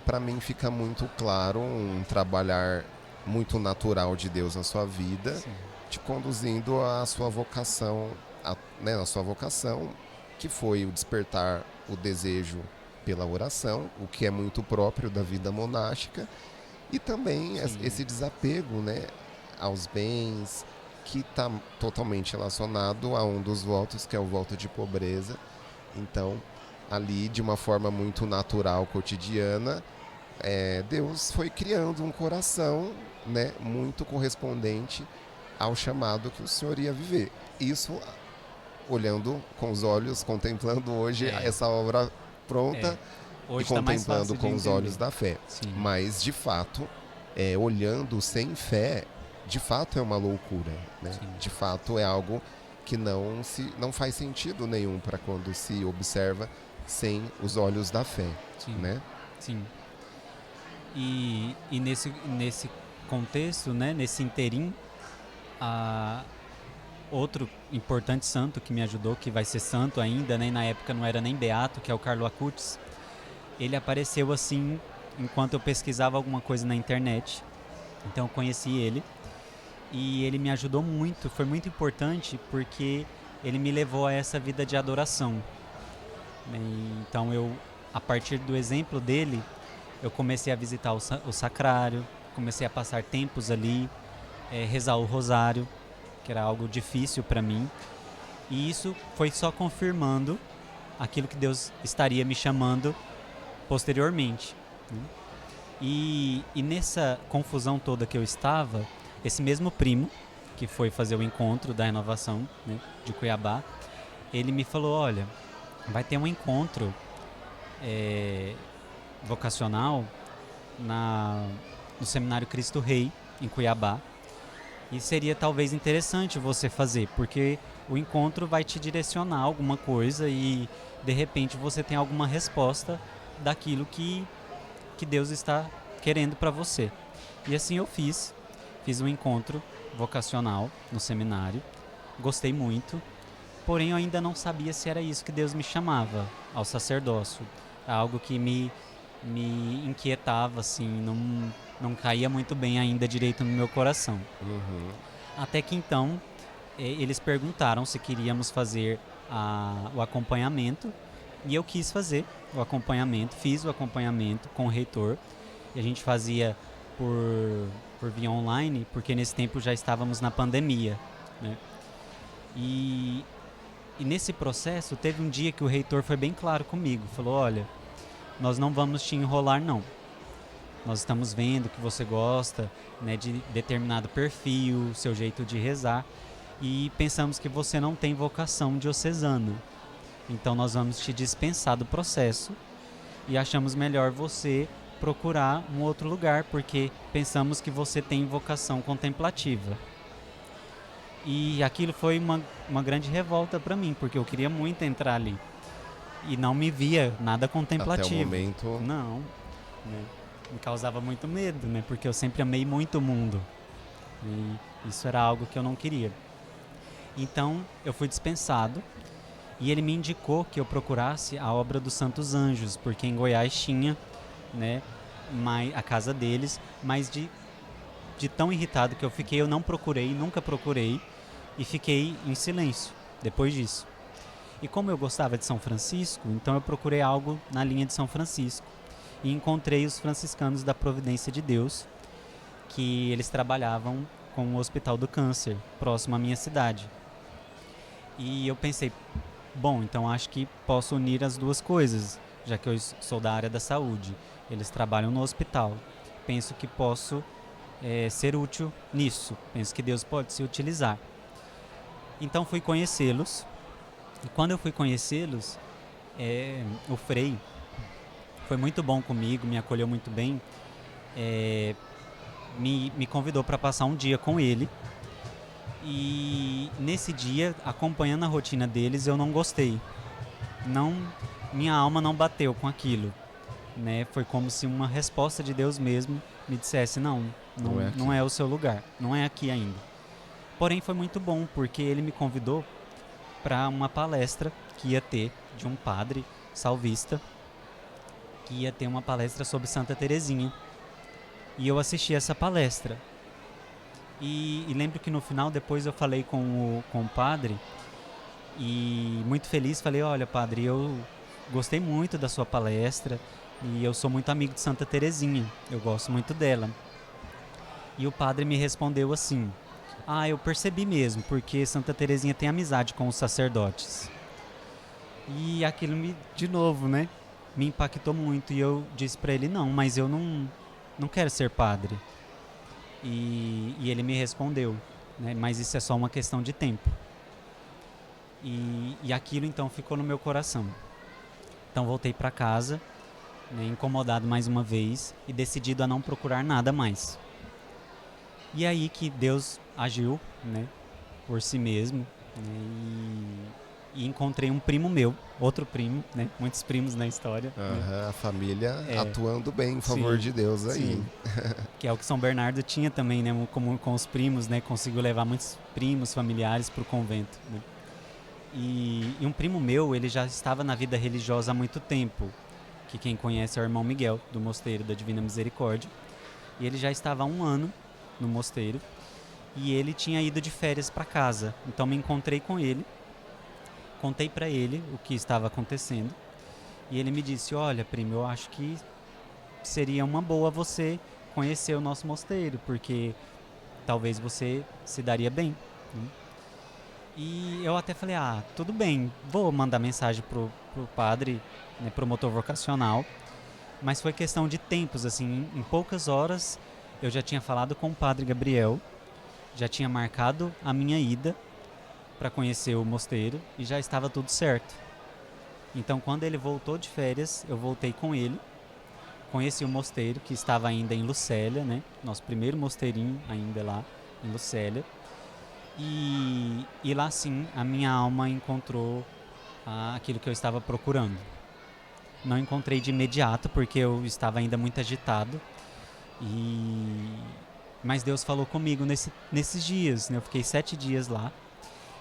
para mim fica muito claro um trabalhar muito natural de Deus na sua vida, sim, te conduzindo à sua vocação, a sua vocação, que foi o despertar o desejo pela oração, o que é muito próprio da vida monástica, e também esse desapego, né, aos bens, que está totalmente relacionado a um dos votos, que é o voto de pobreza. Então, ali, de uma forma muito natural, cotidiana, Deus foi criando um coração, né, muito correspondente ao chamado que o senhor ia viver. Isso olhando com os olhos, contemplando hoje essa obra pronta Hoje e tá mais contemplando fácil de com os entender. olhos da fé. Sim. Mas, de fato, olhando sem fé, de fato é uma loucura, né? Sim. De fato é algo que não faz sentido nenhum para quando se observa sem os olhos da fé, Sim. né? Sim. E nesse contexto, né, nesse interim, outro importante santo que me ajudou, que vai ser santo ainda, né, na época não era nem beato, que é o Carlo Acutis, ele apareceu assim enquanto eu pesquisava alguma coisa na internet. Então eu conheci ele e ele me ajudou muito, foi muito importante porque ele me levou a essa vida de adoração. Então eu, a partir do exemplo dele, eu comecei a visitar o sacrário, comecei a passar tempos ali, rezar o rosário, que era algo difícil para mim. E isso foi só confirmando aquilo que Deus estaria me chamando posteriormente, né? E nessa confusão toda que eu estava, esse mesmo primo, que foi fazer o encontro da renovação, né, de Cuiabá, ele me falou, olha, vai ter um encontro vocacional no Seminário Cristo Rei, em Cuiabá, e seria talvez interessante você fazer, porque o encontro vai te direcionar a alguma coisa e de repente você tem alguma resposta daquilo que Deus está querendo para você. E assim eu fiz um encontro vocacional no seminário, gostei muito, porém eu ainda não sabia se era isso que Deus me chamava ao sacerdócio, algo que me inquietava, assim, não caía muito bem ainda direito no meu coração. Até que então eles perguntaram se queríamos fazer o acompanhamento, e eu quis fazer o acompanhamento, fiz o acompanhamento com o reitor, e a gente fazia por via online, porque nesse tempo já estávamos na pandemia, né? E nesse processo teve um dia que o reitor foi bem claro comigo, falou, olha, nós não vamos te enrolar não, nós estamos vendo que você gosta, né, de determinado perfil, seu jeito de rezar, e pensamos que você não tem vocação diocesana. Então nós vamos te dispensar do processo e achamos melhor você procurar um outro lugar, porque pensamos que você tem vocação contemplativa. E aquilo foi uma grande revolta para mim, porque eu queria muito entrar ali e não me via nada contemplativo. Até o momento... Não, né? Me causava muito medo, né? Porque eu sempre amei muito o mundo e isso era algo que eu não queria. Então eu fui dispensado e ele me indicou que eu procurasse a obra dos Santos Anjos, porque em Goiás tinha, né, a casa deles, mas de tão irritado que eu fiquei, eu não procurei, nunca procurei, e fiquei em silêncio depois disso. E como eu gostava de São Francisco, então eu procurei algo na linha de São Francisco e encontrei os franciscanos da Providência de Deus, que eles trabalhavam com o Hospital do Câncer, próximo à minha cidade. E eu pensei, bom, então acho que posso unir as duas coisas, já que eu sou da área da saúde. Eles trabalham no hospital. Penso que posso ser útil nisso. Penso que Deus pode se utilizar. Então fui conhecê-los. E quando eu fui conhecê-los, o Frei foi muito bom comigo, me acolheu muito bem. Me convidou para passar um dia com ele. E nesse dia, acompanhando a rotina deles, eu não gostei. Minha alma não bateu com aquilo, né? Foi como se uma resposta de Deus mesmo me dissesse, não é o seu lugar, não é aqui ainda. Porém foi muito bom, porque ele me convidou para uma palestra que ia ter de um padre salvista, que ia ter uma palestra sobre Santa Teresinha. E eu assisti essa palestra. E lembro que no final, depois eu falei com o padre, e muito feliz, falei, olha padre, eu gostei muito da sua palestra, e eu sou muito amigo de Santa Teresinha, eu gosto muito dela. E o padre me respondeu assim, eu percebi mesmo, porque Santa Teresinha tem amizade com os sacerdotes. E aquilo de novo, né, me impactou muito, e eu disse para ele, mas eu não quero ser padre. E ele me respondeu, né? Mas isso é só uma questão de tempo. E aquilo então ficou no meu coração. Então voltei para casa, né, incomodado mais uma vez e decidido a não procurar nada mais. E aí que Deus agiu, né, por si mesmo, né, e encontrei um primo meu, outro primo, né, muitos primos na história. Né, A família atuando bem em favor de Deus aí. Sim. Que é o que São Bernardo tinha também, né, como com os primos, né, conseguiu levar muitos primos familiares para o convento. Né. E um primo meu, ele já estava na vida religiosa há muito tempo, que quem conhece é o irmão Miguel, do Mosteiro da Divina Misericórdia. E ele já estava há 1 ano no mosteiro e ele tinha ido de férias para casa. Então me encontrei com ele, contei para ele o que estava acontecendo e ele me disse: olha, primo, eu acho que seria uma boa você conhecer o nosso mosteiro, porque talvez você se daria bem. Né? E eu até falei: tudo bem, vou mandar mensagem pro padre, né, promotor vocacional. Mas foi questão de tempos, assim, em poucas horas eu já tinha falado com o padre Gabriel, já tinha marcado a minha ida para conhecer o mosteiro e já estava tudo certo. Então, quando ele voltou de férias, eu voltei com ele, conheci o mosteiro, que estava ainda em Lucélia, né? Nosso primeiro mosteirinho ainda lá em Lucélia. E lá sim, a minha alma encontrou aquilo que eu estava procurando. Não encontrei de imediato, porque eu estava ainda muito agitado. Mas Deus falou comigo nesses dias, né? Eu fiquei 7 dias lá.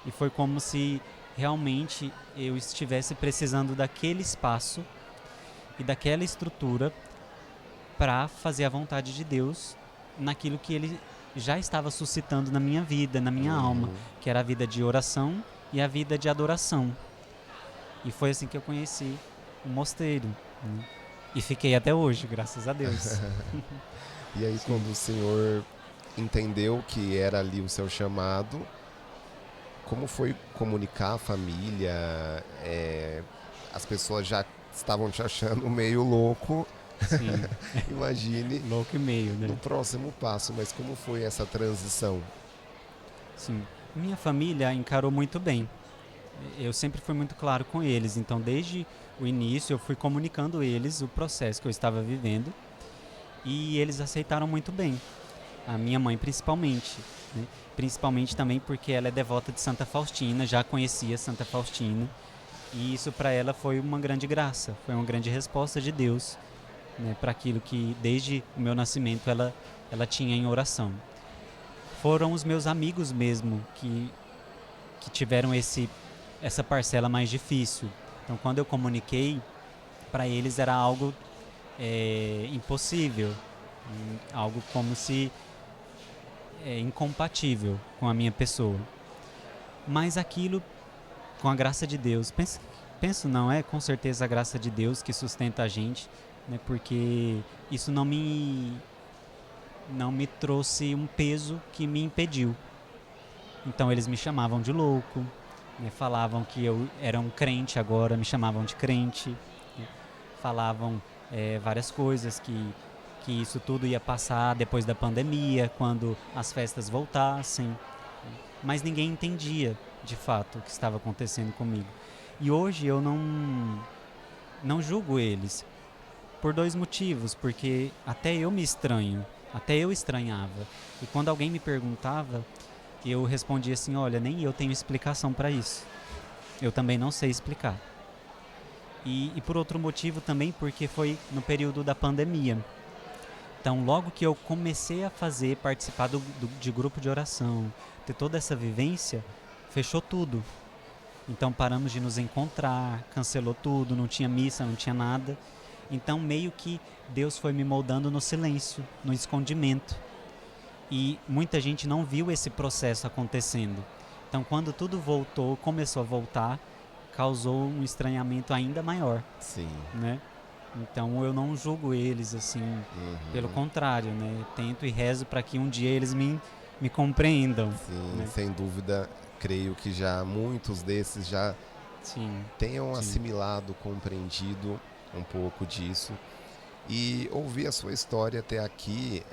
E foi como se realmente eu estivesse precisando daquele espaço e daquela estrutura para fazer a vontade de Deus naquilo que Ele já estava suscitando na minha vida, na minha alma, que era a vida de oração e a vida de adoração. E foi assim que eu conheci o mosteiro, né? E fiquei até hoje, graças a Deus. E aí, quando o senhor entendeu que era ali o seu chamado, como foi comunicar a família? As pessoas já estavam te achando meio louco. Sim. Imagine louco e meio, né? No próximo passo, mas como foi essa transição? Sim, minha família encarou muito bem. Eu sempre fui muito claro com eles, então desde o início eu fui comunicando eles o processo que eu estava vivendo e eles aceitaram muito bem. A minha mãe principalmente, né? Principalmente também porque ela é devota de Santa Faustina, já conhecia Santa Faustina e isso para ela foi uma grande graça, foi uma grande resposta de Deus, né, para aquilo que desde o meu nascimento ela tinha em oração. Foram os meus amigos mesmo que tiveram essa parcela mais difícil. Então, quando eu comuniquei, para eles era algo impossível, algo como se incompatível com a minha pessoa. Mas aquilo, com a graça de Deus, penso não, é com certeza a graça de Deus que sustenta a gente, né, porque isso não me trouxe um peso que me impediu. Então eles me chamavam de louco, né, falavam que eu era um crente agora, me chamavam de crente, né, falavam várias coisas, que isso tudo ia passar depois da pandemia, quando as festas voltassem, né, mas ninguém entendia de fato o que estava acontecendo comigo. E hoje eu não julgo eles, por 2 motivos, porque até eu me estranho, até eu estranhava, e quando alguém me perguntava, eu respondia assim: olha, nem eu tenho explicação para isso. Eu também não sei explicar. E por outro motivo também, porque foi no período da pandemia. Então, logo que eu comecei a participar de grupo de oração, ter toda essa vivência, fechou tudo. Então, paramos de nos encontrar, cancelou tudo, não tinha missa, não tinha nada. Então, meio que Deus foi me moldando no silêncio, no escondimento. E muita gente não viu esse processo acontecendo. Então, quando tudo começou a voltar, causou um estranhamento ainda maior. Sim. Né? Então, eu não julgo eles assim, pelo contrário, né? Tento e rezo para que um dia eles me compreendam. Sim, né? Sem dúvida, creio que já muitos desses já tenham assimilado, compreendido um pouco disso. E ouvir a sua história até aqui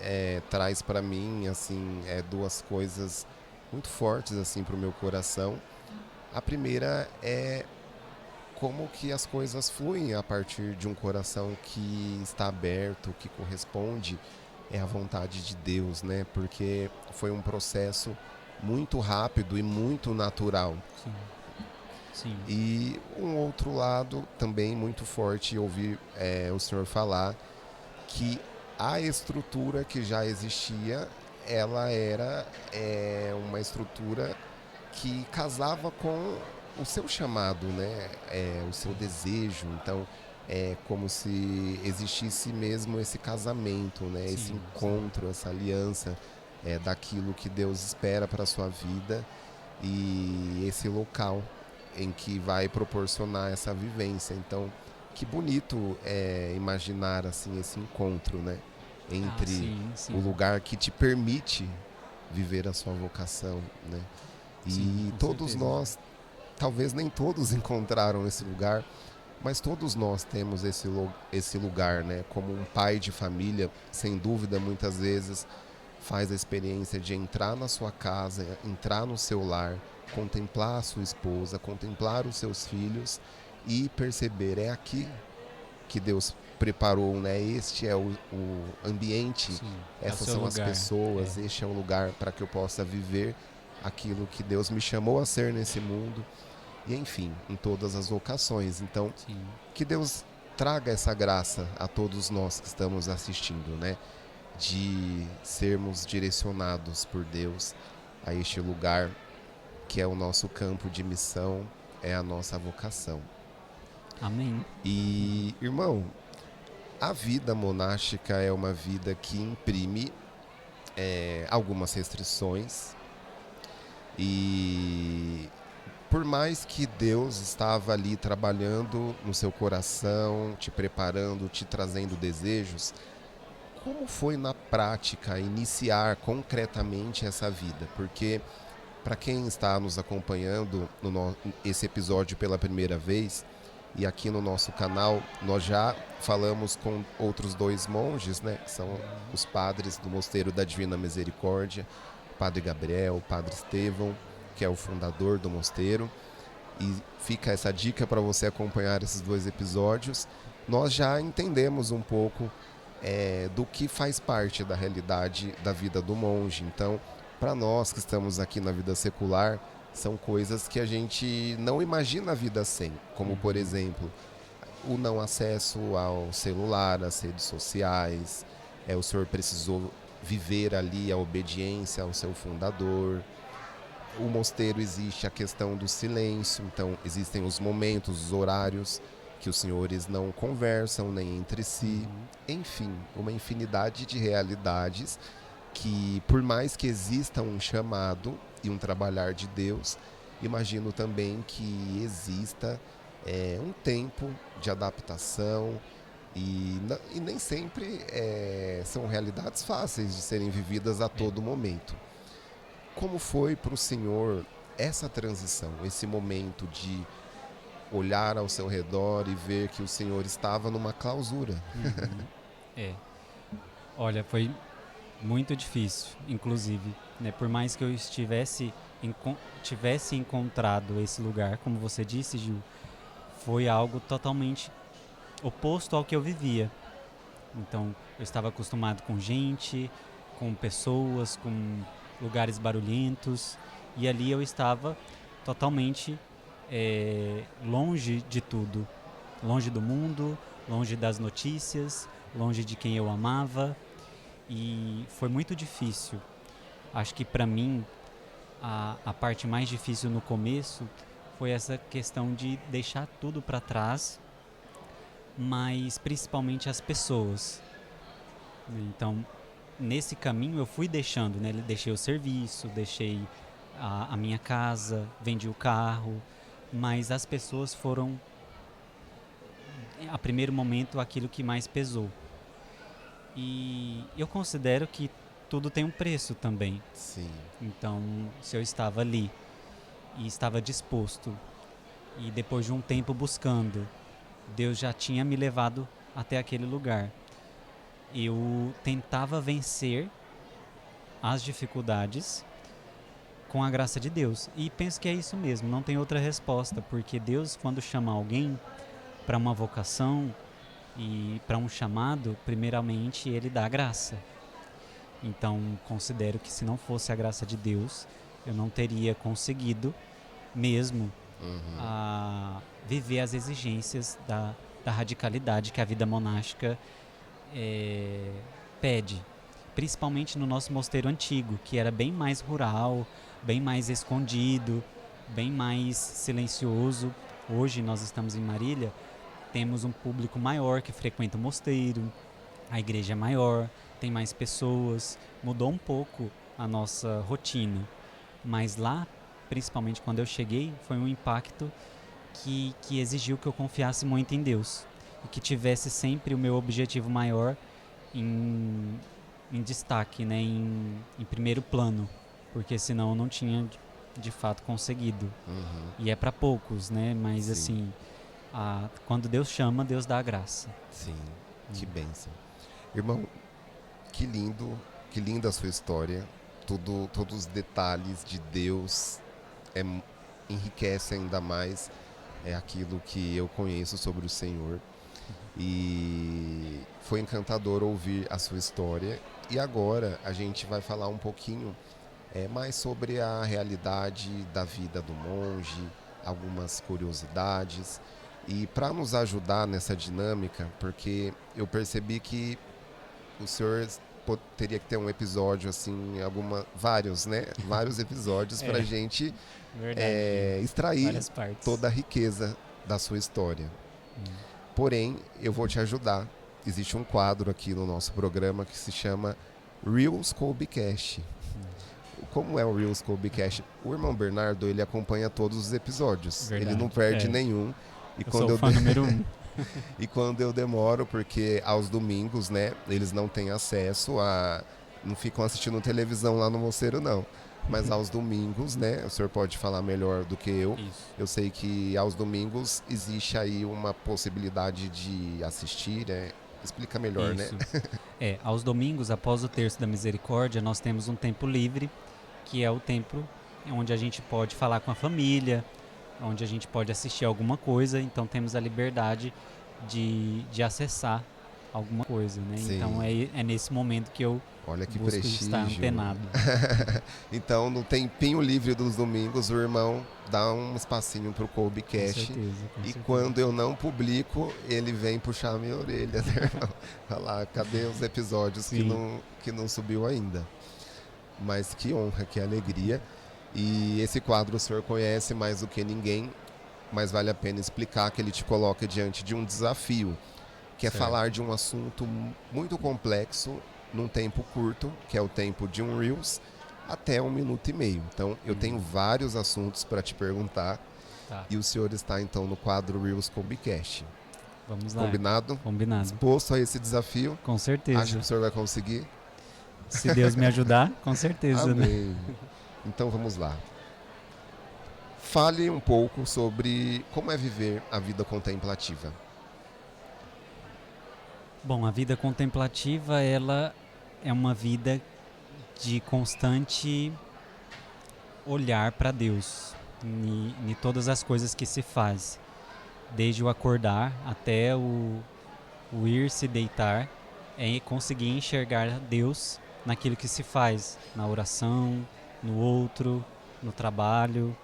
traz para mim assim 2 coisas muito fortes assim para o meu coração. A primeira é como que as coisas fluem a partir de um coração que está aberto, que corresponde à vontade de Deus, né? Porque foi um processo muito rápido e muito natural. Sim, sim, E um outro lado também muito forte, ouvir o senhor falar que a estrutura que já existia, ela era uma estrutura que casava com o seu chamado, né? O seu desejo. Então, é como se existisse mesmo esse casamento, né? Esse sim, sim, encontro, essa aliança daquilo que Deus espera para a sua vida e esse local em que vai proporcionar essa vivência. Então, que bonito imaginar assim esse encontro, né? ah, Entre sim, o sim, lugar que te permite viver a sua vocação, né? sim, E com todos certeza. nós, talvez nem todos encontraram esse lugar, mas todos nós temos esse lugar, né? Como um pai de família, sem dúvida, muitas vezes faz a experiência de entrar na sua casa, entrar no seu lar, contemplar a sua esposa, contemplar os seus filhos e perceber, é aqui que Deus preparou, né? Este é o ambiente, Sim, é o essas seu são as lugar. É, pessoas, este é o lugar para que eu possa viver aquilo que Deus me chamou a ser nesse mundo e enfim, em todas as vocações. Então, sim, que Deus traga essa graça a todos nós que estamos assistindo, né? De sermos direcionados por Deus a este lugar que é o nosso campo de missão, é a nossa vocação. amém. E, irmão, a vida monástica é uma vida que imprime algumas restrições e por mais que Deus estava ali trabalhando no seu coração, te preparando, te trazendo desejos, como foi na prática iniciar concretamente essa vida? Porque para quem está nos acompanhando esse episódio pela primeira vez, e aqui no nosso canal nós já falamos com outros dois monges, né? Que são os padres do Mosteiro da Divina Misericórdia, Padre Gabriel, Padre Estevão, que é o fundador do mosteiro. E fica essa dica para você acompanhar esses dois episódios. Nós já entendemos um pouco do que faz parte da realidade da vida do monge. Então, para nós que estamos aqui na vida secular, são coisas que a gente não imagina a vida sem, como por Uhum, exemplo o não acesso ao celular, às redes sociais. O senhor precisou viver ali a obediência ao seu fundador. O mosteiro existe a questão do silêncio, então existem os momentos, os horários que os senhores não conversam nem entre si. uhum, Enfim, uma infinidade de realidades que, por mais que exista um chamado e um trabalhar de Deus, imagino também que exista um tempo de adaptação e nem sempre são realidades fáceis de serem vividas a é. todo momento. Como foi para o senhor essa transição, esse momento de olhar ao seu redor e ver que o senhor estava numa clausura? Uhum, é. Olha, foi muito difícil, inclusive, né? Por mais que eu tivesse encontrado esse lugar, como você disse, Gil, foi algo totalmente oposto ao que eu vivia. Então, eu estava acostumado com gente, com pessoas, com lugares barulhentos, e ali eu estava totalmente longe de tudo, longe do mundo, longe das notícias, longe de quem eu amava, e foi muito difícil. Acho que para mim a parte mais difícil no começo foi essa questão de deixar tudo para trás, mas principalmente as pessoas. Então, nesse caminho eu fui deixando, né? Deixei o serviço, deixei a minha casa, vendi o carro, mas as pessoas foram, a primeiro momento, aquilo que mais pesou. E eu considero que tudo tem um preço também. Sim, Então, se eu estava ali e estava disposto, e depois de um tempo buscando, Deus já tinha me levado até aquele lugar. Eu tentava vencer as dificuldades, com a graça de Deus. E penso que é isso mesmo, não tem outra resposta, porque Deus, quando chama alguém para uma vocação e para um chamado, primeiramente Ele dá a graça. Então, considero que se não fosse a graça de Deus, eu não teria conseguido mesmo a viver as exigências da radicalidade que a vida monástica pede. Principalmente no nosso mosteiro antigo, que era bem mais rural, bem mais escondido, bem mais silencioso. Hoje nós estamos em Marília, temos um público maior que frequenta o mosteiro, a igreja é maior, tem mais pessoas, mudou um pouco a nossa rotina. Mas lá, principalmente quando eu cheguei, foi um impacto que exigiu que eu confiasse muito em Deus e que tivesse sempre o meu objetivo maior em destaque, né, em primeiro plano, porque senão eu não tinha de fato conseguido. E é para poucos, né? Mas Sim. assim, quando Deus chama, Deus dá a graça. Sim, que bênção. Irmão, que lindo, que linda a sua história. Todos os detalhes de Deus enriquece ainda mais aquilo que eu conheço sobre o Senhor. E foi encantador ouvir a sua história. E agora a gente vai falar um pouquinho mais sobre a realidade da vida do monge, algumas curiosidades. E para nos ajudar nessa dinâmica, porque eu percebi que o senhor teria que ter um episódio assim, vários, né? Vários episódios para a gente extrair toda a riqueza da sua história. Porém, eu vou te ajudar. Existe um quadro aqui no nosso programa que se chama Reels Colbicast. Como é o Reels Colbicast? O irmão Bernardo, ele acompanha todos os episódios. Verdade, ele não perde nenhum. E eu sou o fã número 1. E quando eu demoro, porque aos domingos, né, eles não têm acesso não ficam assistindo televisão lá no Mosteiro, não. Mas aos domingos, né, o senhor pode falar melhor do que eu. Isso. Eu sei que aos domingos existe aí uma possibilidade de assistir, explica melhor, Isso. né? Aos domingos, após o Terço da Misericórdia, nós temos um tempo livre, que é o tempo onde a gente pode falar com a família, onde a gente pode assistir alguma coisa, então temos a liberdade de acessar alguma coisa, né? Sim. Então é nesse momento que eu busco estar antenado. Então, no tempinho livre dos domingos, o irmão dá um espacinho pro Colbicast. Com certeza. E quando eu não publico, ele vem puxar a minha orelha, né, irmão? Falar, cadê os episódios que não subiu ainda? Mas que honra, que alegria. E esse quadro o senhor conhece mais do que ninguém, mas vale a pena explicar que ele te coloca diante de um desafio, que é falar de um assunto muito complexo num tempo curto, que é o tempo de um Reels, até 1 minuto e meio. Então, eu tenho vários assuntos para te perguntar. E o senhor está, então, no quadro Reels Colbicast. Vamos lá. Combinado? Combinado. Disposto a esse desafio? Com certeza. Acho que o senhor vai conseguir? Se Deus me ajudar, com certeza. Amém. Né? Então, vamos lá. Fale um pouco sobre como é viver a vida contemplativa. Bom, a vida contemplativa, ela é uma vida de constante olhar para Deus em todas as coisas que se faz, desde o acordar até o ir se deitar, é conseguir enxergar Deus naquilo que se faz, na oração, no outro, no trabalho,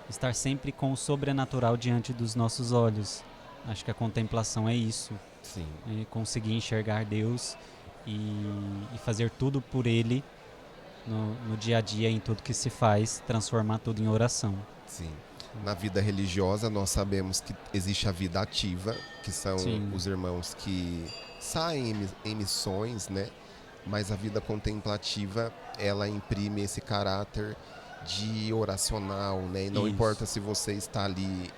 estar sempre com o sobrenatural diante dos nossos olhos. Acho que a contemplação é isso. Sim. É conseguir enxergar Deus e fazer tudo por Ele no dia a dia, em tudo que se faz, transformar tudo em oração. Sim. Na vida religiosa, nós sabemos que existe a vida ativa, que são os irmãos que saem em missões, né? Mas a vida contemplativa, ela imprime esse caráter de oracional, né? E não importa se você está ali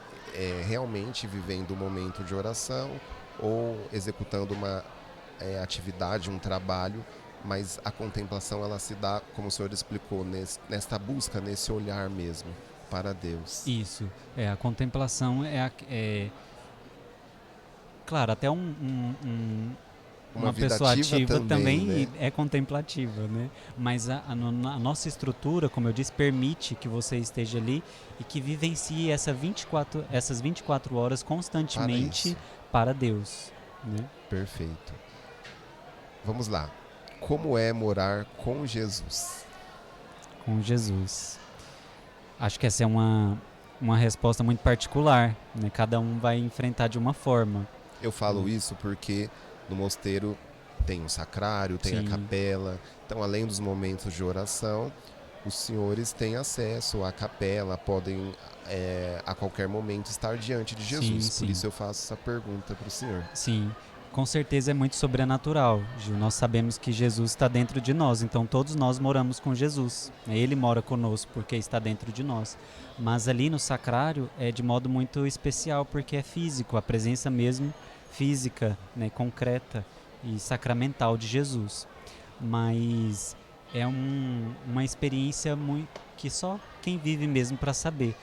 realmente vivendo um momento de oração ou executando uma atividade, um trabalho, mas a contemplação, ela se dá, como o senhor explicou, nesta busca, nesse olhar mesmo para Deus. Isso. A contemplação claro, até uma vida pessoa ativa ativa também, né? é contemplativa, né? Mas a nossa estrutura, como eu disse, permite que você esteja ali e que vivencie essas 24 horas Para constantemente isso. para Deus, né? Perfeito. Vamos lá. Como é morar com Jesus? Com Jesus. Acho que essa é uma resposta muito particular, né? Cada um vai enfrentar de uma forma. Eu falo isso porque no mosteiro tem um sacrário, tem a Sim. capela. Então, além dos momentos de oração, os senhores têm acesso à capela, podem a qualquer momento estar diante de Jesus. Sim, Por sim. isso eu faço essa pergunta para o senhor. Sim, com certeza é muito sobrenatural, Gil. Nós sabemos que Jesus está dentro de nós, então todos nós moramos com Jesus. Ele mora conosco porque está dentro de nós. Mas ali no sacrário é de modo muito especial porque é físico, a presença mesmo física, né, concreta e sacramental de Jesus. Mas é uma experiência muito que só quem vive mesmo para saber.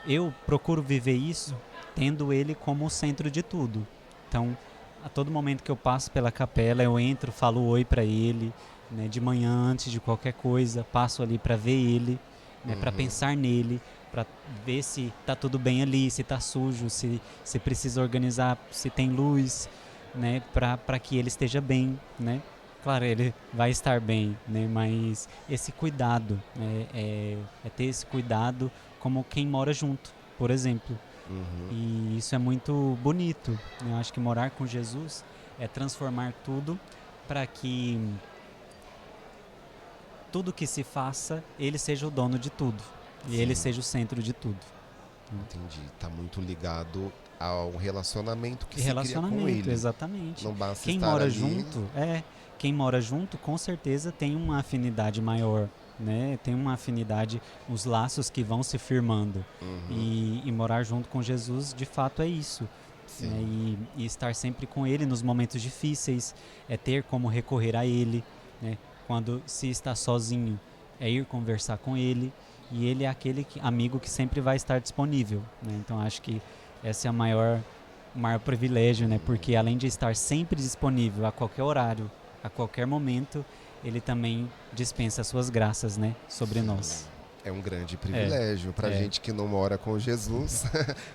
Eu procuro viver isso tendo ele como o centro de tudo. Então, a todo momento que eu passo pela capela, eu entro, falo oi para ele, né, de manhã antes de qualquer coisa, passo ali para ver ele, né, para pensar nele, para ver se tá tudo bem ali, se tá sujo, se precisa organizar, se tem luz, né, para que ele esteja bem, né? Claro, ele vai estar bem, né? Mas esse cuidado, né, é ter esse cuidado como quem mora junto, por exemplo. E isso é muito bonito, né? Eu acho que morar com Jesus é transformar tudo para que tudo que se faça, ele seja o dono de tudo. E ele seja o centro de tudo. Entendi. Tá muito ligado ao relacionamento que E se cria com ele. exatamente. Não basta Quem estar mora ali. quem mora junto com certeza tem uma afinidade maior, né? Tem uma afinidade, os laços que vão se firmando. E morar junto com Jesus, de fato, é isso. Né? E estar sempre com ele nos momentos difíceis, é ter como recorrer a ele, né? Quando se está sozinho, é ir conversar com ele, e ele é aquele amigo que sempre vai estar disponível, né? Então acho que esse é o maior privilégio, né? Porque além de estar sempre disponível a qualquer horário, a qualquer momento, ele também dispensa suas graças, né, sobre nós. É um grande privilégio para gente que não mora com Jesus.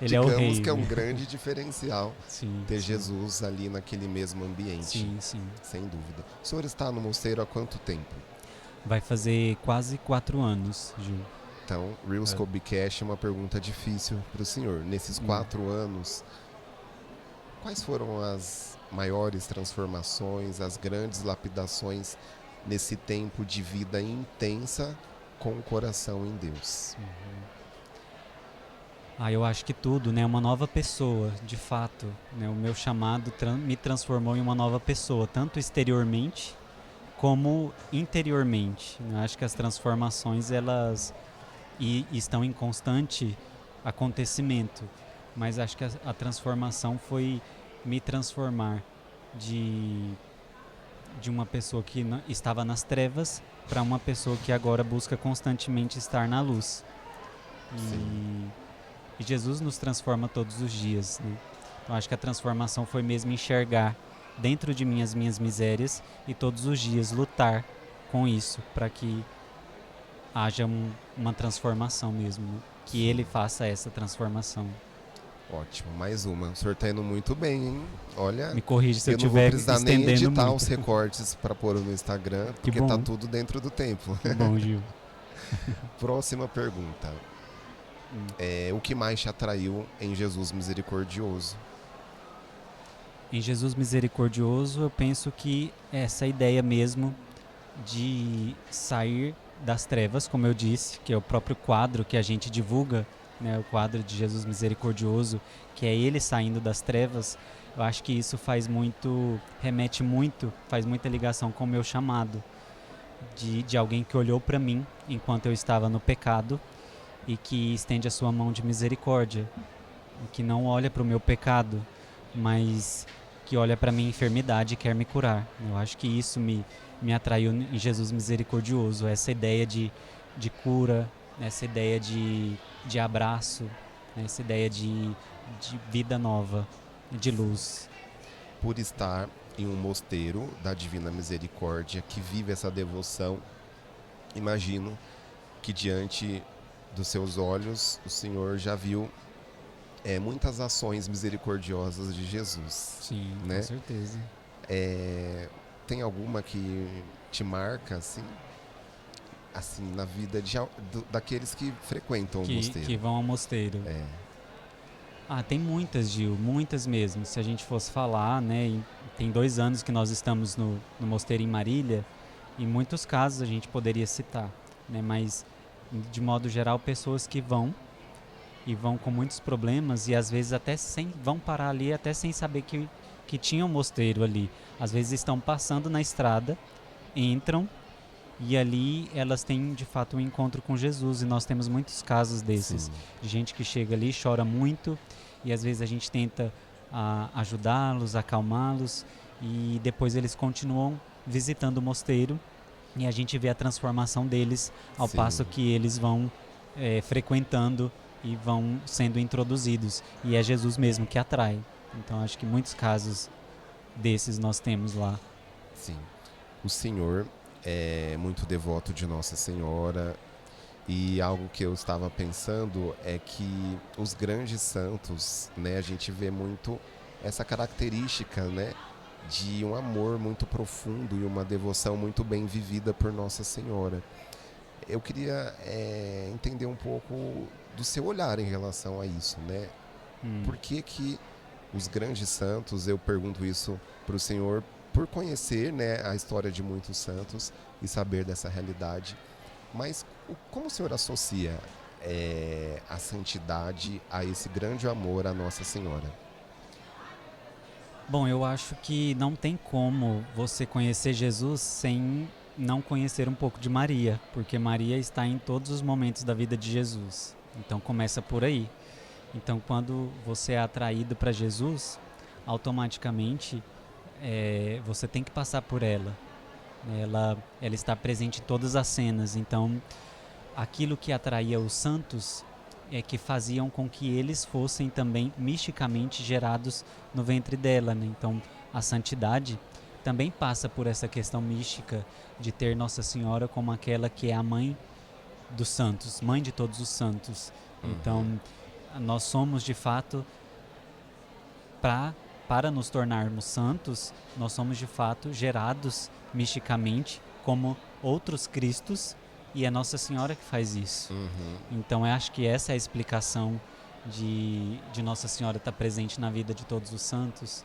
Ele é o Digamos rei, que é um né? grande diferencial ter Sim. Jesus ali naquele mesmo ambiente. Sim. Sem dúvida. O senhor está no mosteiro há quanto tempo? Vai fazer quase 4 anos, Gil. Então, Reels Kobe Cash é uma pergunta difícil para o senhor. Nesses 4 anos, quais foram as maiores transformações, as grandes lapidações nesse tempo de vida intensa com o coração em Deus? Eu acho que tudo, né? Uma nova pessoa, de fato. Né? O meu chamado me transformou em uma nova pessoa, tanto exteriormente como interiormente. Eu acho que as transformações, elas estão em constante acontecimento. Mas acho que a transformação foi me transformar de uma pessoa que estava nas trevas para uma pessoa que agora busca constantemente estar na luz. E Jesus nos transforma todos os dias, né? Então acho que a transformação foi mesmo enxergar dentro de mim as minhas misérias e todos os dias lutar com isso para que haja uma transformação mesmo, né? Que ele faça essa transformação. Ótimo, mais uma. O senhor tá indo muito bem, hein? Olha, me corrige se eu não vou estiver precisar nem estendendo editar muito. os recortes para pôr no Instagram, porque tá tudo dentro do tempo. Que bom, Gil. Próxima pergunta. O que mais te atraiu em Jesus misericordioso? Em Jesus misericordioso, eu penso que essa ideia mesmo de sair das trevas, como eu disse, que é o próprio quadro que a gente divulga, né, o quadro de Jesus misericordioso, que é ele saindo das trevas. Eu acho que isso faz muita ligação com o meu chamado, de alguém que olhou para mim enquanto eu estava no pecado e que estende a sua mão de misericórdia, que não olha para o meu pecado, mas que olha para a minha enfermidade e quer me curar. Eu acho que isso me atraiu em Jesus misericordioso, essa ideia de cura, essa ideia de abraço, essa ideia de vida nova, de luz. Por estar em um mosteiro da Divina Misericórdia, que vive essa devoção, imagino que diante dos seus olhos o Senhor já viu muitas ações misericordiosas de Jesus, Sim, né? com certeza. Tem alguma que te marca, assim na vida daqueles que frequentam o mosteiro? Que vão ao mosteiro. Tem muitas, Gil, muitas mesmo. Se a gente fosse falar, né, tem 2 anos que nós estamos no mosteiro em Marília, e muitos casos a gente poderia citar, né, mas de modo geral pessoas que vão com muitos problemas e às vezes até vão parar ali até sem saber que tinha um mosteiro ali. Às vezes estão passando na estrada, entram e ali elas têm de fato um encontro com Jesus, e nós temos muitos casos desses. Sim. De gente que chega ali, chora muito, e às vezes a gente tenta ajudá-los, acalmá-los, e depois eles continuam visitando o mosteiro e a gente vê a transformação deles ao Sim. passo que eles vão frequentando e vão sendo introduzidos, e é Jesus mesmo que atrai. Então acho que muitos casos desses nós temos lá. Sim. O Senhor é muito devoto de Nossa Senhora, e algo que eu estava pensando é que os grandes santos, né, a gente vê muito essa característica, né, de um amor muito profundo e uma devoção muito bem vivida por Nossa Senhora. Eu queria entender um pouco do seu olhar em relação a isso, né? Por que os grandes santos, eu pergunto isso para o senhor, por conhecer, né, a história de muitos santos e saber dessa realidade, mas como o senhor associa a santidade a esse grande amor à Nossa Senhora? Bom, eu acho que não tem como você conhecer Jesus sem não conhecer um pouco de Maria, porque Maria está em todos os momentos da vida de Jesus. Então começa por aí. Então quando você é atraído para Jesus, automaticamente você tem que passar por ela. Ela está presente em todas as cenas. Então aquilo que atraía os santos é que faziam com que eles fossem também misticamente gerados no ventre dela, né? Então a santidade também passa por essa questão mística de ter Nossa Senhora como aquela que é a mãe dos santos, mãe de todos os santos. Então nós somos de fato, para nos tornarmos santos, nós somos de fato gerados misticamente como outros Cristos, e é Nossa Senhora que faz isso. Então eu acho que essa é a explicação de Nossa Senhora estar presente na vida de todos os santos,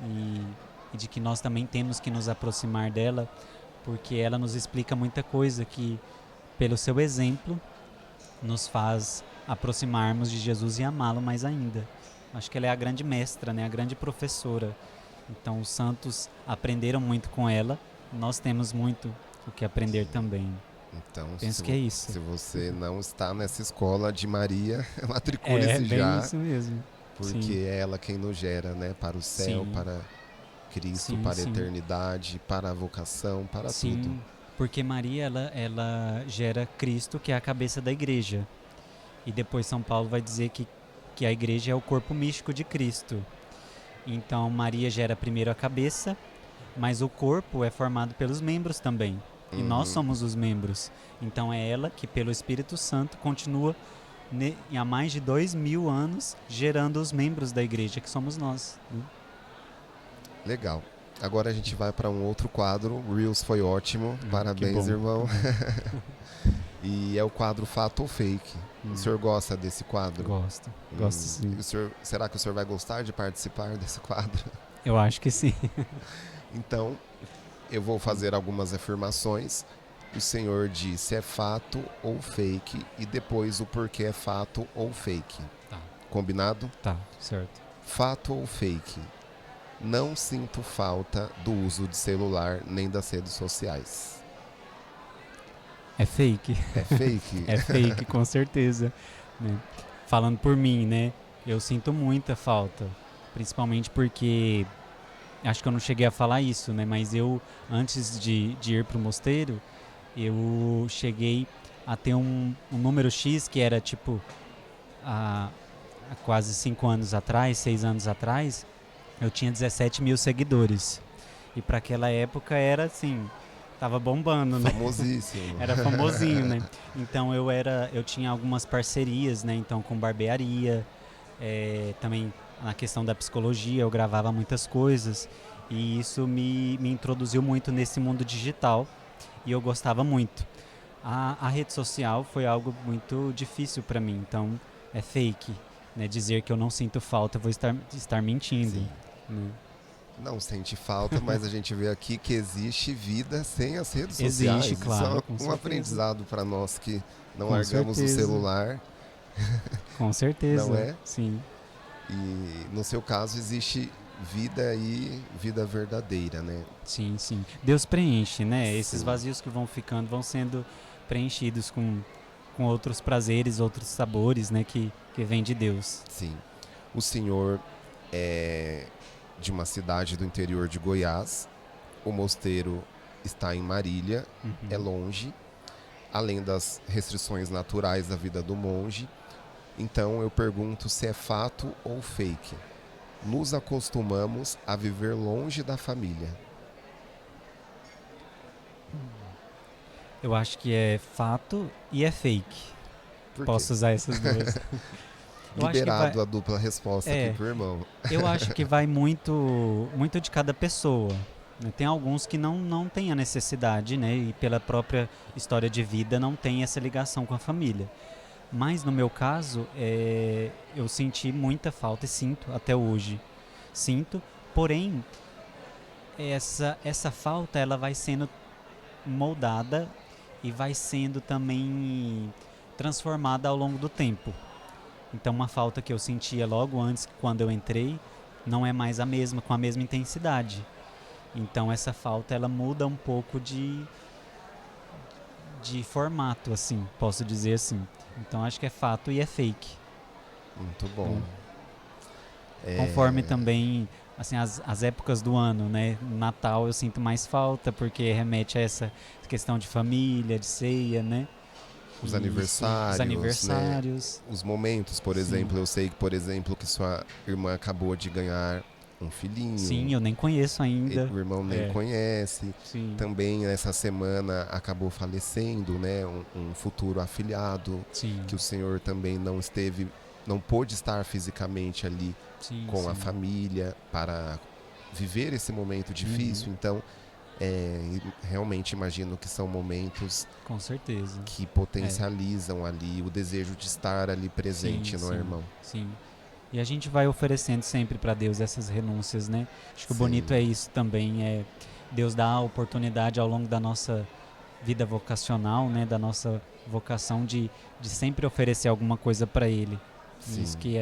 e de que nós também temos que nos aproximar dela, porque ela nos explica muita coisa que, pelo seu exemplo, nos faz aproximarmos de Jesus e amá-lo mais ainda. Acho que ela é a grande mestra, né? A grande professora. Então os santos aprenderam muito com ela, nós temos muito o que aprender também. Então, penso que é isso. Se você não está nessa escola de Maria, matricule-se já. É bem isso mesmo. Porque Sim. é ela quem nos gera, né? Para o céu, Sim. para Cristo, Sim, para a sim. eternidade, para a vocação, para Sim, tudo. porque Maria ela gera Cristo, que é a cabeça da igreja. E depois São Paulo vai dizer que a igreja é o corpo místico de Cristo. Então Maria gera primeiro a cabeça, mas o corpo é formado pelos membros também. E nós somos os membros. Então é ela que, pelo Espírito Santo, continua há mais de 2000 anos gerando os membros da igreja, que somos nós, né? Legal. Agora a gente vai para um outro quadro. O Reels foi ótimo. Parabéns, irmão. E é o quadro Fato ou Fake. O senhor gosta desse quadro? Gosto sim. Será que o senhor vai gostar de participar desse quadro? Eu acho que sim. Então, eu vou fazer algumas afirmações. O senhor diz se é fato ou fake, e depois o porquê é fato ou fake. Tá. Combinado? Tá, certo. Fato ou fake? Não sinto falta do uso de celular nem das redes sociais. É fake. É fake? É fake, com certeza, né? Falando por mim, né? Eu sinto muita falta. Principalmente porque... Acho que eu não cheguei a falar isso, né? Mas eu, antes de ir para o mosteiro, eu cheguei a ter um número X que era tipo... Há quase 5 anos atrás, 6 anos atrás, eu tinha 17 mil seguidores. E para aquela época era assim, tava bombando, né? Famosíssimo. Era famosinho, né? Então eu tinha algumas parcerias, né? Então com barbearia, também na questão da psicologia, eu gravava muitas coisas e isso me introduziu muito nesse mundo digital e eu gostava muito. A rede social foi algo muito difícil para mim, então é fake, né? Dizer que eu não sinto falta, eu vou estar mentindo. Sim. Né? Não sente falta, mas a gente vê aqui que existe vida sem as redes Existe, sociais. Isso claro, é com um certeza. aprendizado para nós que não Com largamos o certeza. celular, Com certeza. não é? Sim. E no seu caso existe vida e vida verdadeira, né? Sim, sim. Deus preenche, né? Esses Sim. vazios que vão ficando vão sendo preenchidos com outros prazeres, outros sabores, né? Que vêm de Deus. Sim. O senhor é de uma cidade do interior de Goiás. O mosteiro está em Marília, é longe, além das restrições naturais da vida do monge. Então eu pergunto se é fato ou fake. Nos acostumamos a viver longe da família. Eu acho que é fato e é fake. Por quê? Posso usar essas duas. Eu acho que vai, Liberado a dupla resposta aqui pro irmão. eu acho que vai muito de cada pessoa. Né? Tem alguns que não têm a necessidade, né? E pela própria história de vida não tem essa ligação com a família. Mas no meu caso, eu senti muita falta e sinto até hoje. Sinto, porém, essa falta ela vai sendo moldada e vai sendo também transformada ao longo do tempo. Então uma falta que eu sentia logo antes, quando eu entrei, não é mais a mesma, com a mesma intensidade. Então essa falta ela muda um pouco de formato, assim, posso dizer assim. Então acho que é fato e é fake. Muito bom. Conforme também assim as épocas do ano, né? Natal eu sinto mais falta porque remete a essa questão de família, de ceia, né? Os Isso, aniversários, os aniversários. Né? Os momentos, por Sim. exemplo, eu sei que, por exemplo, que sua irmã acabou de ganhar um filhinho. Sim, eu nem conheço ainda. O irmão nem conhece. Sim. Também essa semana acabou falecendo, né? Um futuro afilhado. Sim. Que o senhor também não pôde estar fisicamente ali com a família para viver esse momento difícil. Então, realmente imagino que são momentos com certeza que potencializam ali o desejo de estar ali presente, não é, irmão? Sim. E a gente vai oferecendo sempre para Deus essas renúncias, né? Acho que o bonito é isso também, Deus dá a oportunidade ao longo da nossa vida vocacional, né? Da nossa vocação de sempre oferecer alguma coisa para Ele. Sim. Isso que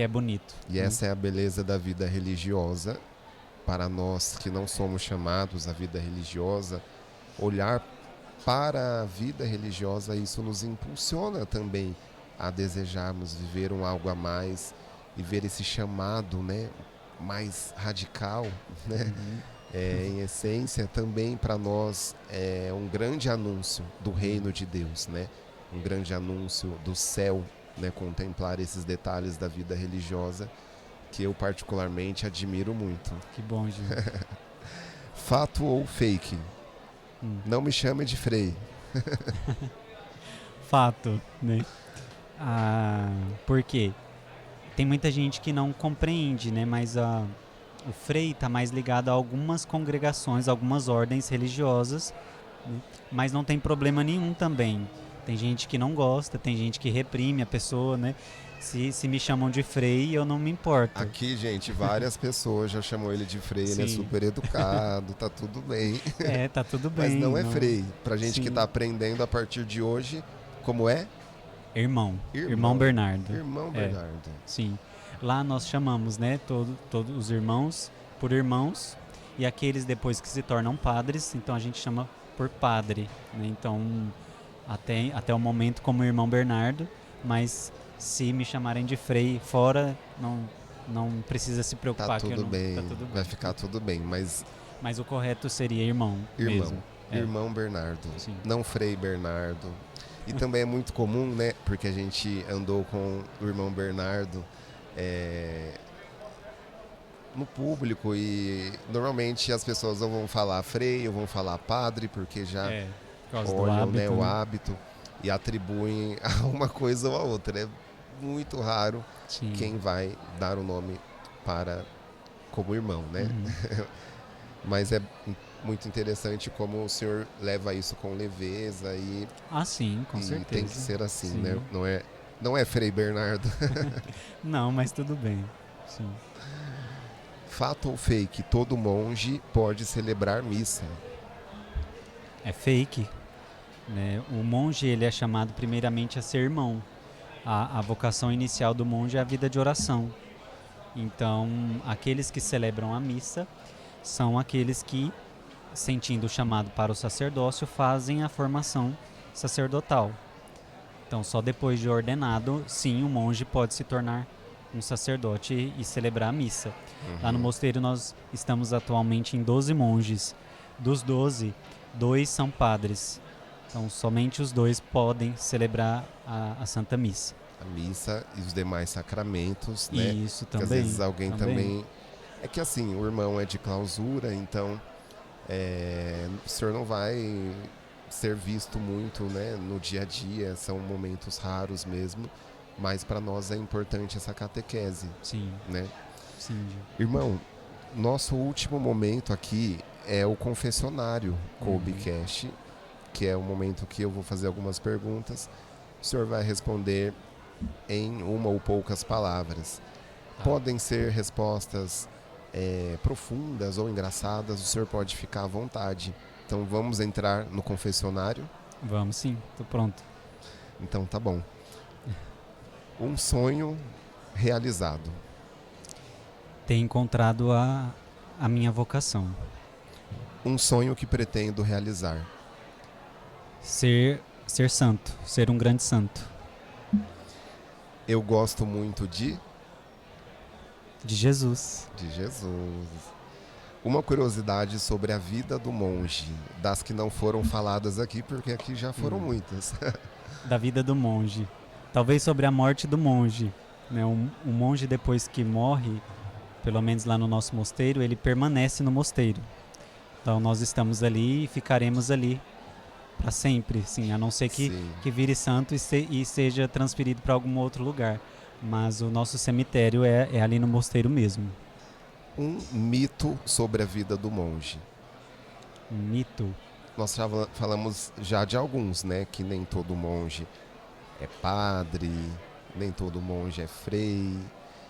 é bonito. E essa é a beleza da vida religiosa. Para nós que não somos chamados à vida religiosa, olhar para a vida religiosa, isso nos impulsiona também a desejarmos viver algo a mais e ver esse chamado, né, mais radical, né? Em essência, também para nós é um grande anúncio do reino de Deus, né? Um grande anúncio do céu, né? Contemplar esses detalhes da vida religiosa que eu particularmente admiro muito. Que bom, Gil. Fato ou fake? Não me chame de Frei. Fato, né? Por quê? Tem muita gente que não compreende, né? Mas o Frei está mais ligado a algumas congregações, algumas ordens religiosas, né? Mas não tem problema nenhum também. Tem gente que não gosta, tem gente que reprime a pessoa, né? Se me chamam de Frei, eu não me importo. Aqui, gente, várias pessoas já chamam ele de Frei, ele é super educado, tá tudo bem. Tá tudo bem. Mas não é Frei. Pra gente que tá aprendendo a partir de hoje, como é? Irmão Bernardo. Irmão Bernardo. Sim. Lá nós chamamos, né, todos os irmãos por irmãos e aqueles depois que se tornam padres, então a gente chama por padre, né? Então até o momento como irmão Bernardo, mas se me chamarem de Frei fora, não precisa se preocupar. Tá tudo bem, tá tudo bem. Vai ficar tudo bem, mas o correto seria irmão mesmo. Irmão Bernardo, Sim. Não Frei Bernardo. E também é muito comum, né, porque a gente andou com o irmão Bernardo no público e normalmente as pessoas ou vão falar frei ou vão falar padre, porque já por causa do olham, hábito, né, o né? hábito e atribuem a uma coisa ou a outra. É muito raro Sim. quem vai dar o nome para como irmão, né? Uhum. Mas é muito interessante como o senhor leva isso com leveza e, Ah, sim, com e certeza. tem que ser assim, Sim. né? Não é Frei Bernardo. Não, mas tudo bem. Sim. Fato ou fake, todo monge pode celebrar missa. É fake, né? O monge ele é chamado primeiramente a ser irmão. A vocação inicial do monge é a vida de oração. Então, aqueles que celebram a missa são aqueles que, sentindo o chamado para o sacerdócio, fazem a formação sacerdotal. Então, só depois de ordenado, sim, o monge pode se tornar um sacerdote e celebrar a missa. Lá no mosteiro nós estamos atualmente em 12 monges. Dos 12, 2 são padres. Então, somente os 2 podem celebrar a Santa Missa. A missa e os demais sacramentos, né? Isso Porque também. às vezes alguém também... É que assim, o irmão é de clausura, então o senhor não vai ser visto muito, né, no dia a dia, são momentos raros mesmo, mas para nós é importante essa catequese. Sim. Né? Sim. Irmão, nosso último momento aqui é o confessionário Colbcast, que é o momento que eu vou fazer algumas perguntas. O senhor vai responder em uma ou poucas palavras. Podem ser respostas profundas ou engraçadas, o senhor pode ficar à vontade. Então vamos entrar no confessionário? Vamos sim, tô pronto. Então tá bom. Um sonho realizado. Ter encontrado a minha vocação. Um sonho que pretendo realizar. Ser santo, ser um grande santo. Eu gosto muito de Jesus. De Jesus. Uma curiosidade sobre a vida do monge, das que não foram faladas aqui, porque aqui já foram muitas. Da vida do monge. Talvez sobre a morte do monge. Né? Um monge, depois que morre, pelo menos lá no nosso mosteiro, ele permanece no mosteiro. Então nós estamos ali e ficaremos ali para sempre, sim, a não ser que vire santo e seja transferido para algum outro lugar. Mas o nosso cemitério é ali no mosteiro mesmo. Um mito sobre a vida do monge. Um mito? Nós falamos já de alguns, né? Que nem todo monge é padre, nem todo monge é frei.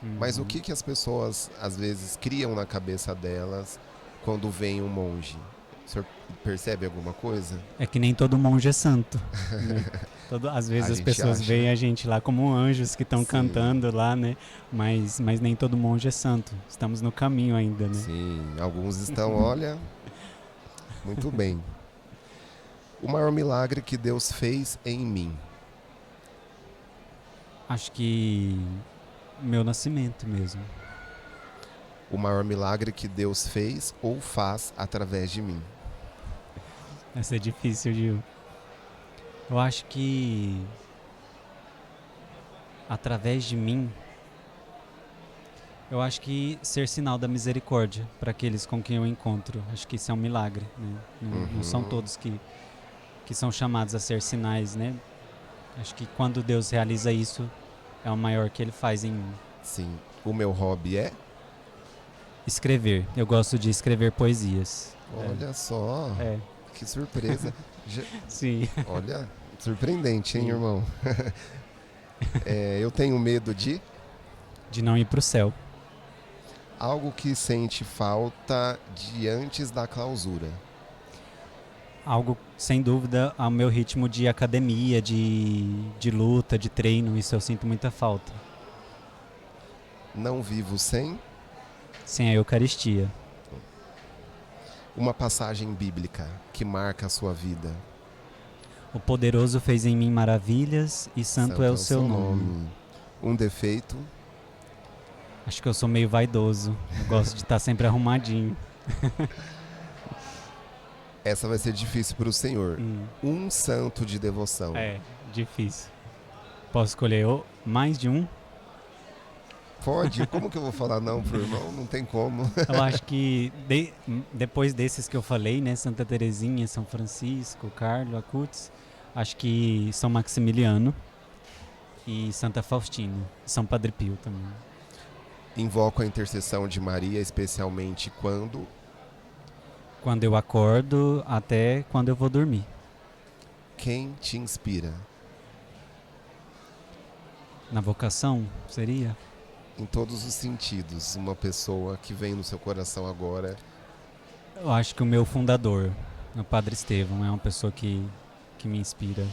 Mas o que as pessoas, às vezes, criam na cabeça delas quando vem um monge? O senhor percebe alguma coisa? É que nem todo monge é santo. Né? Às vezes as pessoas veem a gente lá como anjos que estão cantando lá, né? Mas nem todo monge é santo. Estamos no caminho ainda, né? Sim, alguns estão, olha, muito bem. O maior milagre que Deus fez em mim? Acho que meu nascimento mesmo. O maior milagre que Deus fez ou faz através de mim? Essa é difícil, Gil. Eu acho que através de mim, eu acho que ser sinal da misericórdia para aqueles com quem eu encontro. Acho que isso é um milagre, né? Não são todos que são chamados a ser sinais, né? Acho que quando Deus realiza isso, é o maior que Ele faz em mim. Sim. O meu hobby é? Escrever. Eu gosto de escrever poesias. Olha só. Que surpresa. Sim. Olha, surpreendente, hein, irmão? Eu tenho medo de não ir para o céu. Algo que sente falta de antes da clausura. Algo, sem dúvida, ao meu ritmo de academia, de luta, de treino. Isso eu sinto muita falta. Não vivo sem a Eucaristia. Uma passagem bíblica que marca a sua vida. O poderoso fez em mim maravilhas e santo é o seu nome. Um defeito? Acho que eu sou meio vaidoso. Eu gosto de estar sempre arrumadinho. Essa vai ser difícil para o senhor. Um santo de devoção. É, difícil. Posso escolher mais de um? Pode? Como que eu vou falar não pro irmão? Não tem como. Eu acho que depois desses que eu falei, né, Santa Terezinha, São Francisco, Carlo Acutis, acho que São Maximiliano e Santa Faustina, São Padre Pio também. Invoco a intercessão de Maria, especialmente quando Quando eu acordo até quando eu vou dormir. quem te inspira. Na vocação, seria? Em todos os sentidos, uma pessoa que vem no seu coração agora. Eu acho que o meu fundador, o Padre Estevão, é uma pessoa que me inspira.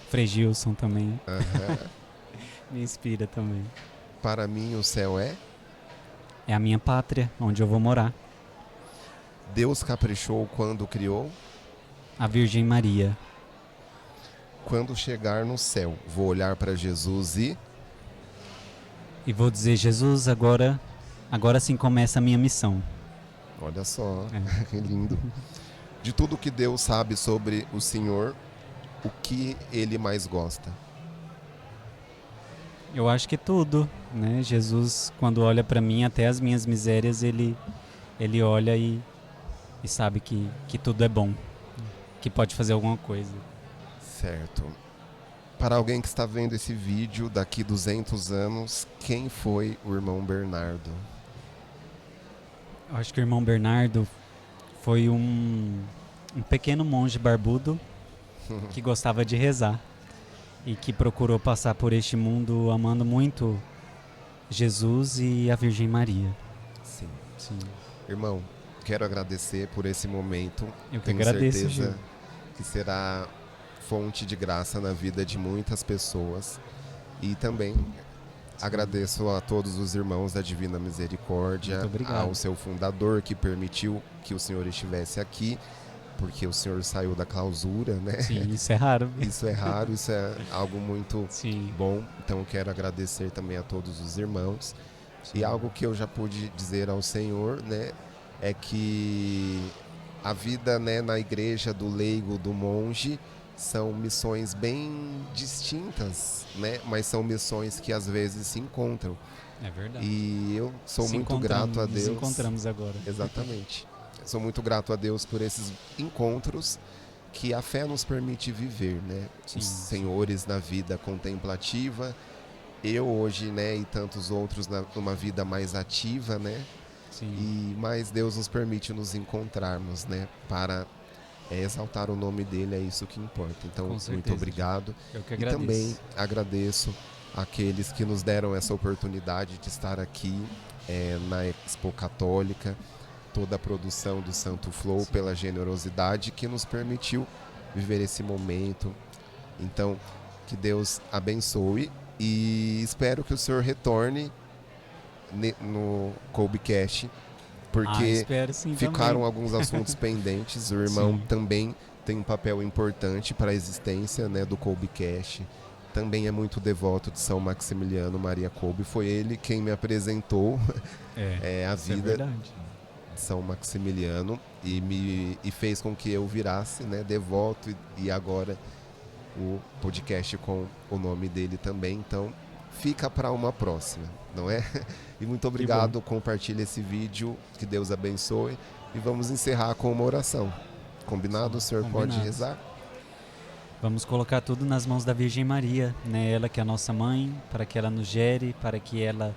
Frei Gilson também me inspira também. Para mim, o céu é. É a minha pátria, onde eu vou morar. Deus caprichou quando criou. A Virgem Maria. Quando chegar no céu, vou olhar para Jesus E vou dizer, Jesus, agora sim começa a minha missão. olha só, que lindo. De tudo que Deus sabe sobre o Senhor, o que Ele mais gosta? Eu acho que tudo, né? Jesus, quando olha para mim, até as minhas misérias, ele olha e sabe que tudo é bom, que pode fazer alguma coisa. Certo. Para alguém que está vendo esse vídeo daqui 200 anos, quem foi o irmão Bernardo? Eu acho que o irmão Bernardo foi um pequeno monge barbudo que gostava de rezar e que procurou passar por este mundo amando muito Jesus e a Virgem Maria. Sim. Sim. Irmão, quero agradecer por esse momento. Eu que Tenho agradeço, certeza Gil. que será fonte de graça na vida de muitas pessoas. E também agradeço a todos os irmãos da Divina Misericórdia, Muito obrigado. ao seu fundador que permitiu que o senhor estivesse aqui, porque o senhor saiu da clausura, né? Sim, isso é raro. Isso é raro, isso é algo muito Sim. bom. Então quero agradecer também a todos os irmãos. Sim. E algo que eu já pude dizer ao Senhor, né, é que a vida, né, na igreja do leigo, do monge, são missões bem distintas, né, mas são missões que às vezes se encontram. É verdade. E eu sou muito grato a Deus. Nos encontramos agora. Exatamente. Sou muito grato a Deus por esses encontros que a fé nos permite viver, né? Sim. Os senhores na vida contemplativa, eu hoje, né, e tantos outros numa vida mais ativa, né? Sim. Mas Deus nos permite nos encontrarmos, né, para exaltar o nome dele, é isso que importa. Então, Com certeza, muito obrigado. Eu que E agradeço. também agradeço àqueles que nos deram essa oportunidade de estar aqui na Expo Católica, toda a produção do Santo Flow, Sim. pela generosidade que nos permitiu viver esse momento. Então, que Deus abençoe e espero que o senhor retorne no Colbcast, porque espero sim ficaram também. alguns assuntos pendentes. O irmão Sim. também tem um papel importante para a existência, né, do Colbcast. Também é muito devoto de São Maximiliano Maria Kolbe. Foi ele quem me apresentou a vida de São Maximiliano e fez com que eu virasse, né, devoto e agora o podcast com o nome dele também. Então fica para uma próxima, não é? E muito obrigado, compartilhe esse vídeo, que Deus abençoe e vamos encerrar com uma oração. Combinado? O senhor pode rezar? Vamos colocar tudo nas mãos da Virgem Maria, né? Ela que é a nossa mãe, para que ela nos gere, para que ela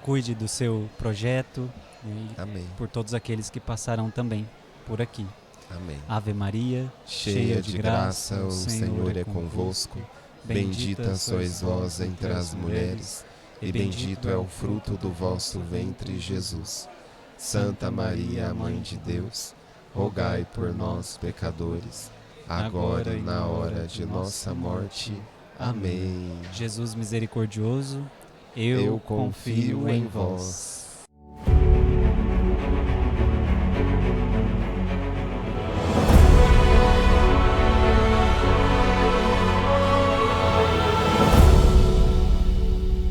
cuide do seu projeto, né? E amém. Por todos aqueles que passarão também por aqui. Amém. Ave Maria, cheia de graça, o Senhor é convosco. Bendita sois vós entre as mulheres, e bendito é o fruto do vosso ventre, Jesus. Santa Maria, Mãe de Deus, rogai por nós, pecadores, agora e na hora de nossa morte. Amém. Jesus misericordioso, eu confio em vós.